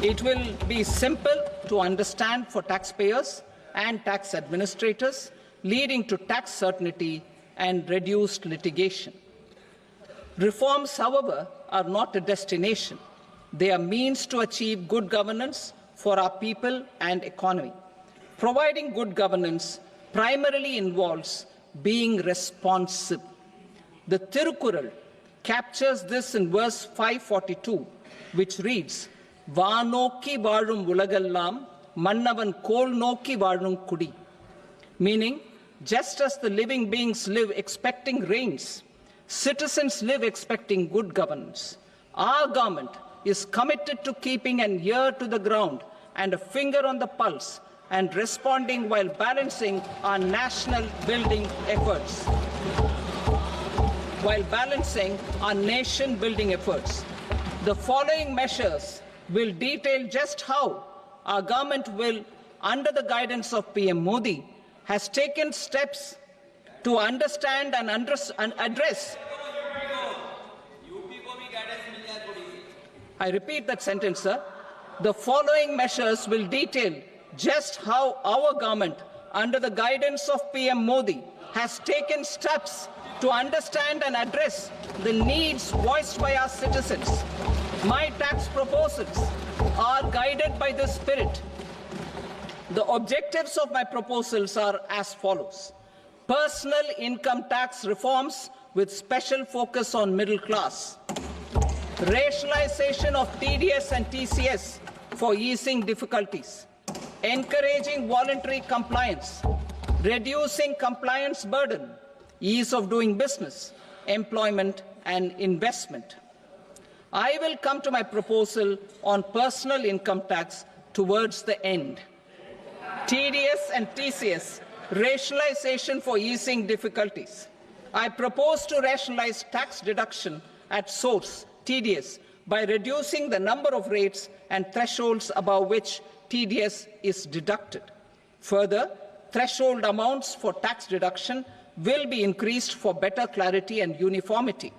It will be simple to understand for taxpayers and tax administrators, leading to tax certainty and reduced litigation. Reforms, however, are not a destination. They are means to achieve good governance for our people and economy. Providing good governance primarily involves being responsive. The Tirukkural captures this in verse 542, which reads, Vaanokki vaazhum ulagallam, mannavan kol nokki vaazhum kudi. Meaning, just as the living beings live expecting rains, citizens live expecting good governance. Our government is committed to keeping an ear to the ground and a finger on the pulse and responding while balancing our national building efforts. The following measures will detail just how our government will, under the guidance of PM Modi, has taken steps to understand and address. I repeat that sentence, sir. The following measures will detail just how our government, under the guidance of PM Modi, has taken steps to understand and address the needs voiced by our citizens. My tax proposals are guided by this spirit. The objectives of my proposals are as follows. Personal income tax reforms with special focus on middle class. Rationalization of TDS and TCS for easing difficulties. Encouraging voluntary compliance. Reducing compliance burden. Ease of doing business, employment and investment. I will come to my proposal on personal income tax towards the end. TDS and TCS, rationalization for easing difficulties. I propose to rationalize tax deduction at source, TDS, by reducing the number of rates and thresholds above which TDS is deducted. Further, threshold amounts for tax deduction will be increased for better clarity and uniformity.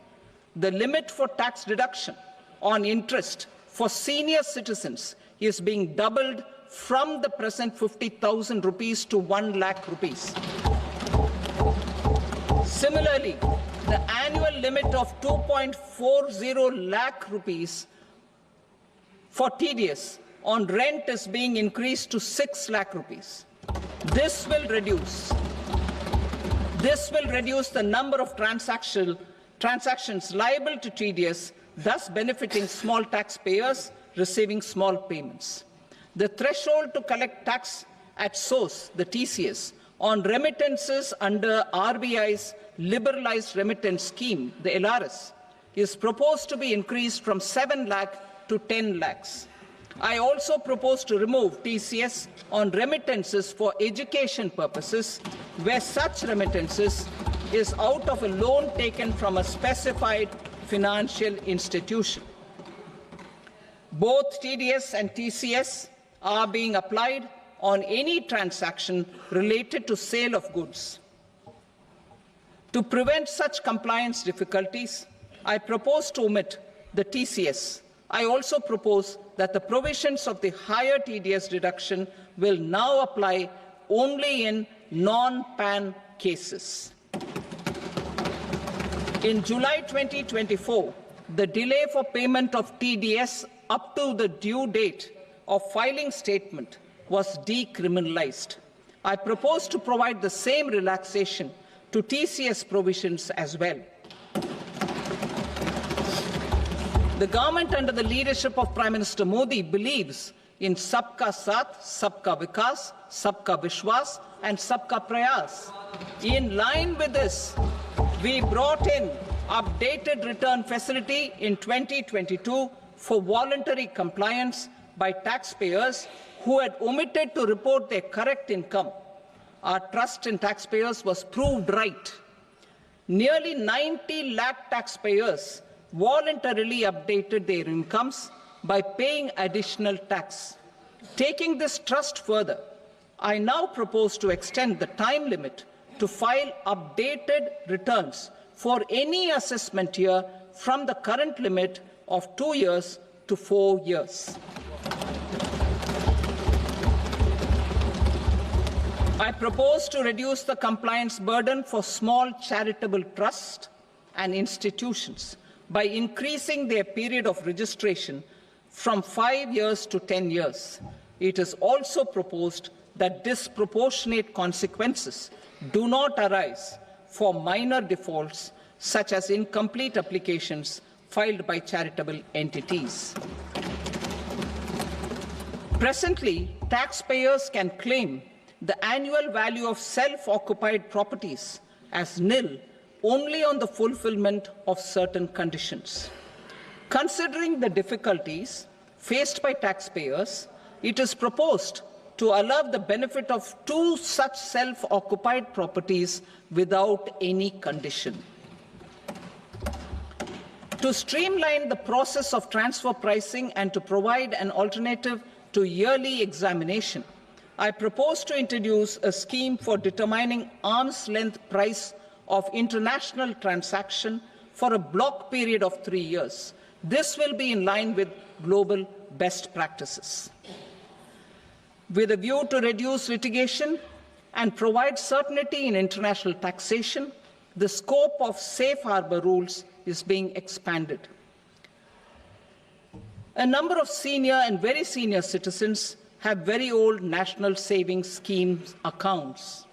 The limit for tax deduction on interest for senior citizens is being doubled from the present 50,000 rupees to 1 lakh rupees. Similarly, the annual limit of 2.40 lakh rupees for TDS on rent is being increased to 6 lakh rupees. This will reduce the number of transactions liable to TDS, thus benefiting small taxpayers receiving small payments. The threshold to collect tax at source, the TCS, on remittances under RBI's liberalized remittance scheme, the LRS, is proposed to be increased from 7 lakh to 10 lakhs. I also propose to remove TCS on remittances for education purposes, where such remittances is out of a loan taken from a specified financial institution. Both TDS and TCS are being applied on any transaction related to sale of goods. To prevent such compliance difficulties, I propose to omit the TCS. I also propose that the provisions of the higher TDS deduction will now apply only in non-PAN cases. In July 2024, the delay for payment of TDS up to the due date of filing statement was decriminalized. I propose to provide the same relaxation to TCS provisions as well. The government under the leadership of Prime Minister Modi believes in Sabka Saath, Sabka Vikas, Sabka Vishwas and Sabka Prayas. In line with this, we brought in updated return facility in 2022 for voluntary compliance by taxpayers who had omitted to report their correct income. Our trust in taxpayers was proved right. Nearly 90 lakh taxpayers voluntarily updated their incomes by paying additional tax. Taking this trust further, I now propose to extend the time limit to file updated returns for any assessment year from the current limit of 2 years to 4 years. I propose to reduce the compliance burden for small charitable trusts and institutions by increasing their period of registration from 5 years to 10 years. It is also proposed that disproportionate consequences do not arise for minor defaults such as incomplete applications filed by charitable entities. Presently, taxpayers can claim the annual value of self-occupied properties as nil only on the fulfillment of certain conditions. Considering the difficulties faced by taxpayers, it is proposed to allow the benefit of 2 such self-occupied properties without any condition. To streamline the process of transfer pricing and to provide an alternative to yearly examination, I propose to introduce a scheme for determining arm's length price of international transaction for a block period of 3 years. This will be in line with global best practices. With a view to reduce litigation and provide certainty in international taxation, the scope of safe harbor rules is being expanded. A number of senior and very senior citizens have very old national savings schemes accounts.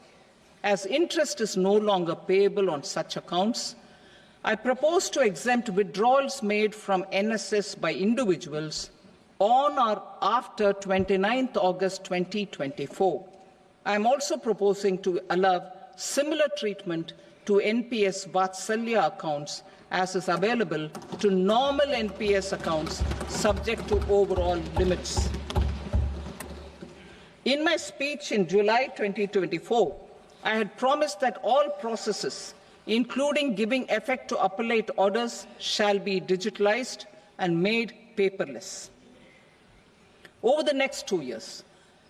As interest is no longer payable on such accounts, I propose to exempt withdrawals made from NSS by individuals on or after 29th August 2024. I am also proposing to allow similar treatment to NPS Vatsalya accounts as is available to normal NPS accounts subject to overall limits. In my speech in July 2024, I had promised that all processes, including giving effect to appellate orders, shall be digitalized and made paperless over the next 2 years.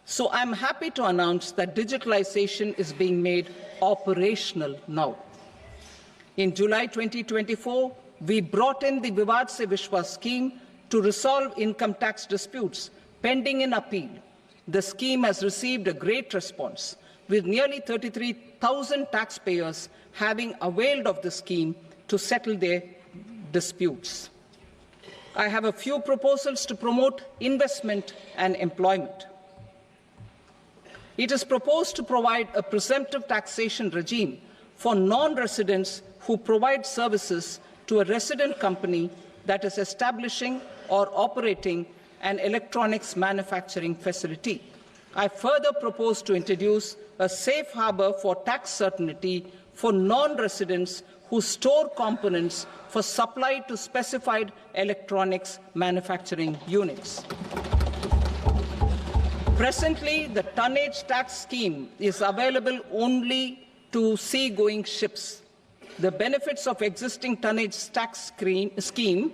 So I'm happy to announce that digitalization is being made operational now. In July 2024, we brought in the Vivad Se Vishwas scheme to resolve income tax disputes pending in appeal. The scheme has received a great response, with nearly 33,000 taxpayers having availed of the scheme to settle their disputes. I have a few proposals to promote investment and employment. It is proposed to provide a presumptive taxation regime for non-residents who provide services to a resident company that is establishing or operating an electronics manufacturing facility. I further propose to introduce a safe harbor for tax certainty for non-residents who store components for supply to specified electronics manufacturing units. Presently, the tonnage tax scheme is available only to sea-going ships. The benefits of existing tonnage tax scheme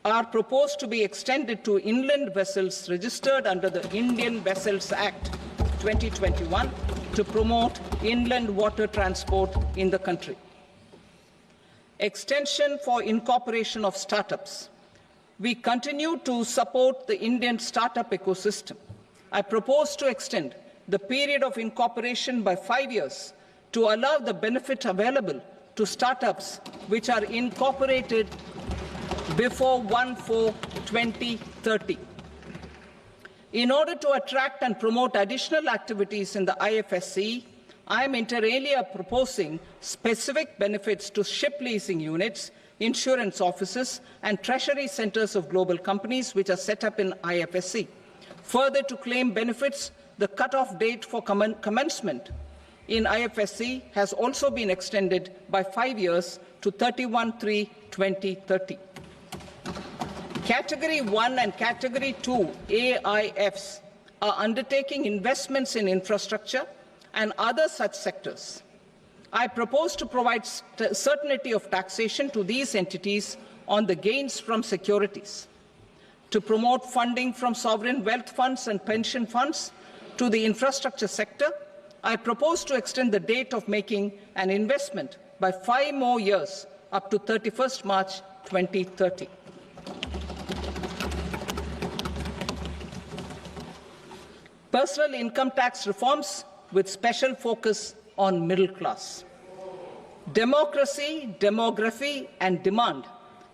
are proposed to be extended to inland vessels registered under the Indian Vessels Act 2021 to promote inland water transport in the country. Extension for incorporation of startups. We continue to support the Indian startup ecosystem. I propose to extend the period of incorporation by 5 years to allow the benefit available to startups which are incorporated before 1/4/2030. In order to attract and promote additional activities in the IFSC, I am inter alia proposing specific benefits to ship leasing units, insurance offices, and treasury centers of global companies which are set up in IFSC. Further, to claim benefits, the cut-off date for commencement in IFSC has also been extended by 5 years to 31/3/2030. Category 1 and Category 2 AIFs are undertaking investments in infrastructure and other such sectors. I propose to provide certainty of taxation to these entities on the gains from securities, to promote funding from sovereign wealth funds and pension funds to the infrastructure sector. I propose to extend the date of making an investment by 5 more years up to 31st March 2030. Personal income tax reforms with special focus on middle class. Democracy, demography, and demand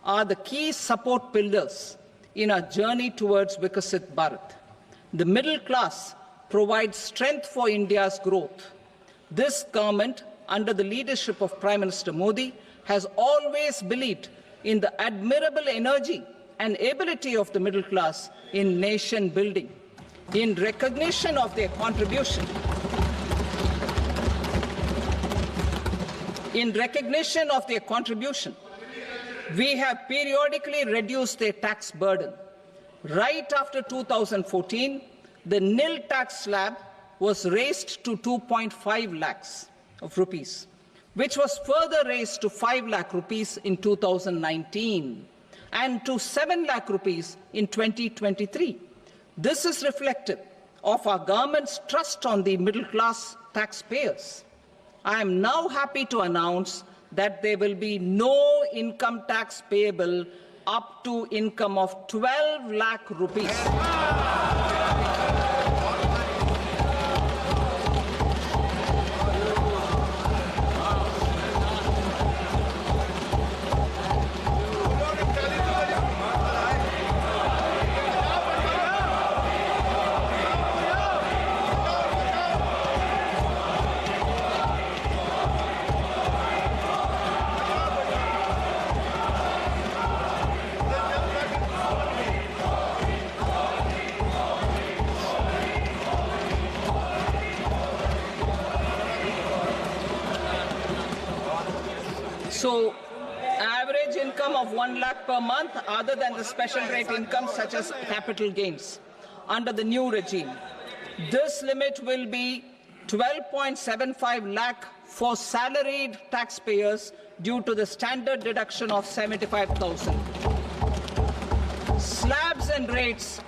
are the key support pillars in our journey towards Vikasit Bharat. The middle class provides strength for India's growth. This government, under the leadership of Prime Minister Modi, has always believed in the admirable energy and ability of the middle class in nation building. In recognition of their contribution, we have periodically reduced their tax burden. Right after 2014, the nil tax slab was raised to 2.5 lakhs of rupees, which was further raised to 5 lakh rupees in 2019 and to 7 lakh rupees in 2023. This is reflective of our government's trust on the middle class taxpayers. I am now happy to announce that there will be no income tax payable up to income of 12 lakh rupees. So, average income of 1 lakh per month, other than the special rate income such as capital gains, under the new regime. This limit will be 12.75 lakh for salaried taxpayers due to the standard deduction of 75,000. Slabs and rates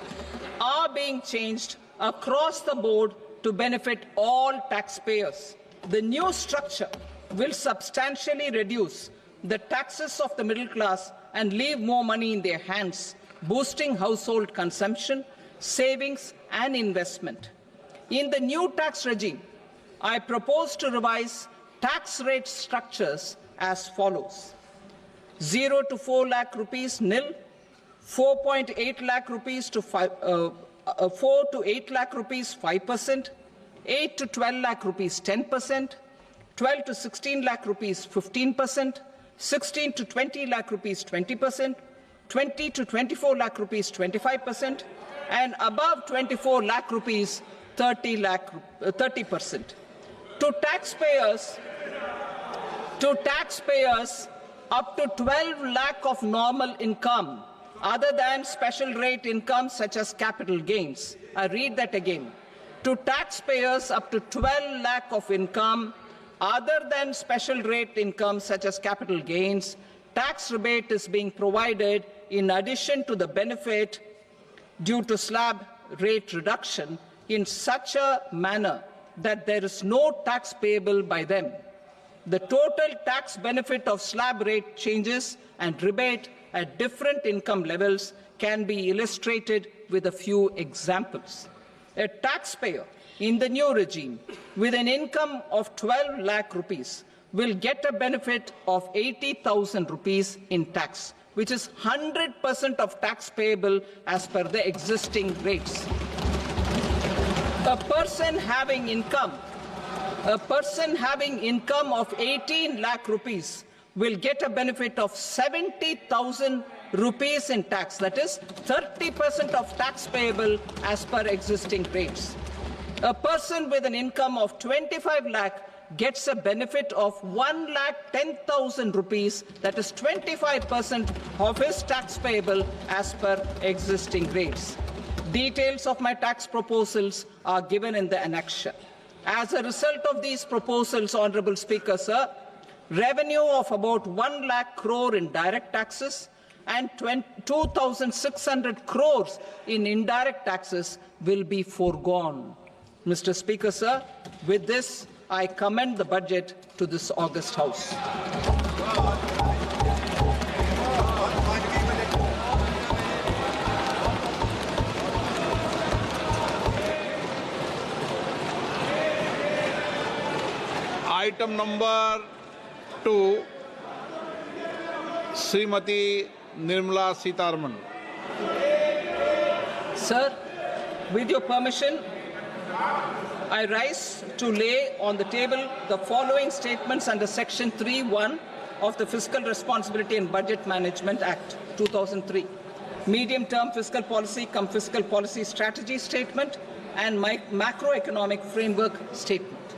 are being changed across the board to benefit all taxpayers. The new structure will substantially reduce the taxes of the middle class and leave more money in their hands, boosting household consumption, savings and investment. In the new tax regime, I propose to revise tax rate structures as follows: 0 to 4 lakh rupees nil, 4.8 lakh rupees to 4 to 8 lakh rupees 5%, 8 to 12 lakh rupees 10%, 12 to 16 lakh rupees 15%, 16 to 20 lakh rupees 20%, 20 to 24 lakh rupees 25%, and above 24 lakh rupees 30%. To taxpayers up to 12 lakh of normal income, other than special rate income such as capital gains. I read that again. To taxpayers up to 12 lakh of income, other than special rate income such as capital gains, tax rebate is being provided in addition to the benefit due to slab rate reduction in such a manner that there is no tax payable by them. The total tax benefit of slab rate changes and rebate at different income levels can be illustrated with a few examples. A taxpayer in the new regime with an income of 12 lakh rupees will get a benefit of 80,000 rupees in tax, which is 100% of tax payable as per the existing rates. A person having income of 18 lakh rupees will get a benefit of 70,000 rupees in tax, that is 30% of tax payable as per existing rates. A person with an income of 25 lakh gets a benefit of 1,10,000 rupees, that is 25% of his tax payable as per existing rates. Details of my tax proposals are given in the annexure. As a result of these proposals, Honourable Speaker, sir, revenue of about 1 lakh crore in direct taxes and 2,600 crores in indirect taxes will be foregone. Mr. Speaker, sir, with this, I commend the budget to this august House. Item number 2, Srimati Nirmala Sitharaman. Sir, with your permission, I rise to lay on the table the following statements under Section 3(1) of the Fiscal Responsibility and Budget Management Act 2003. Medium-term fiscal policy cum fiscal policy strategy statement and macroeconomic framework statement.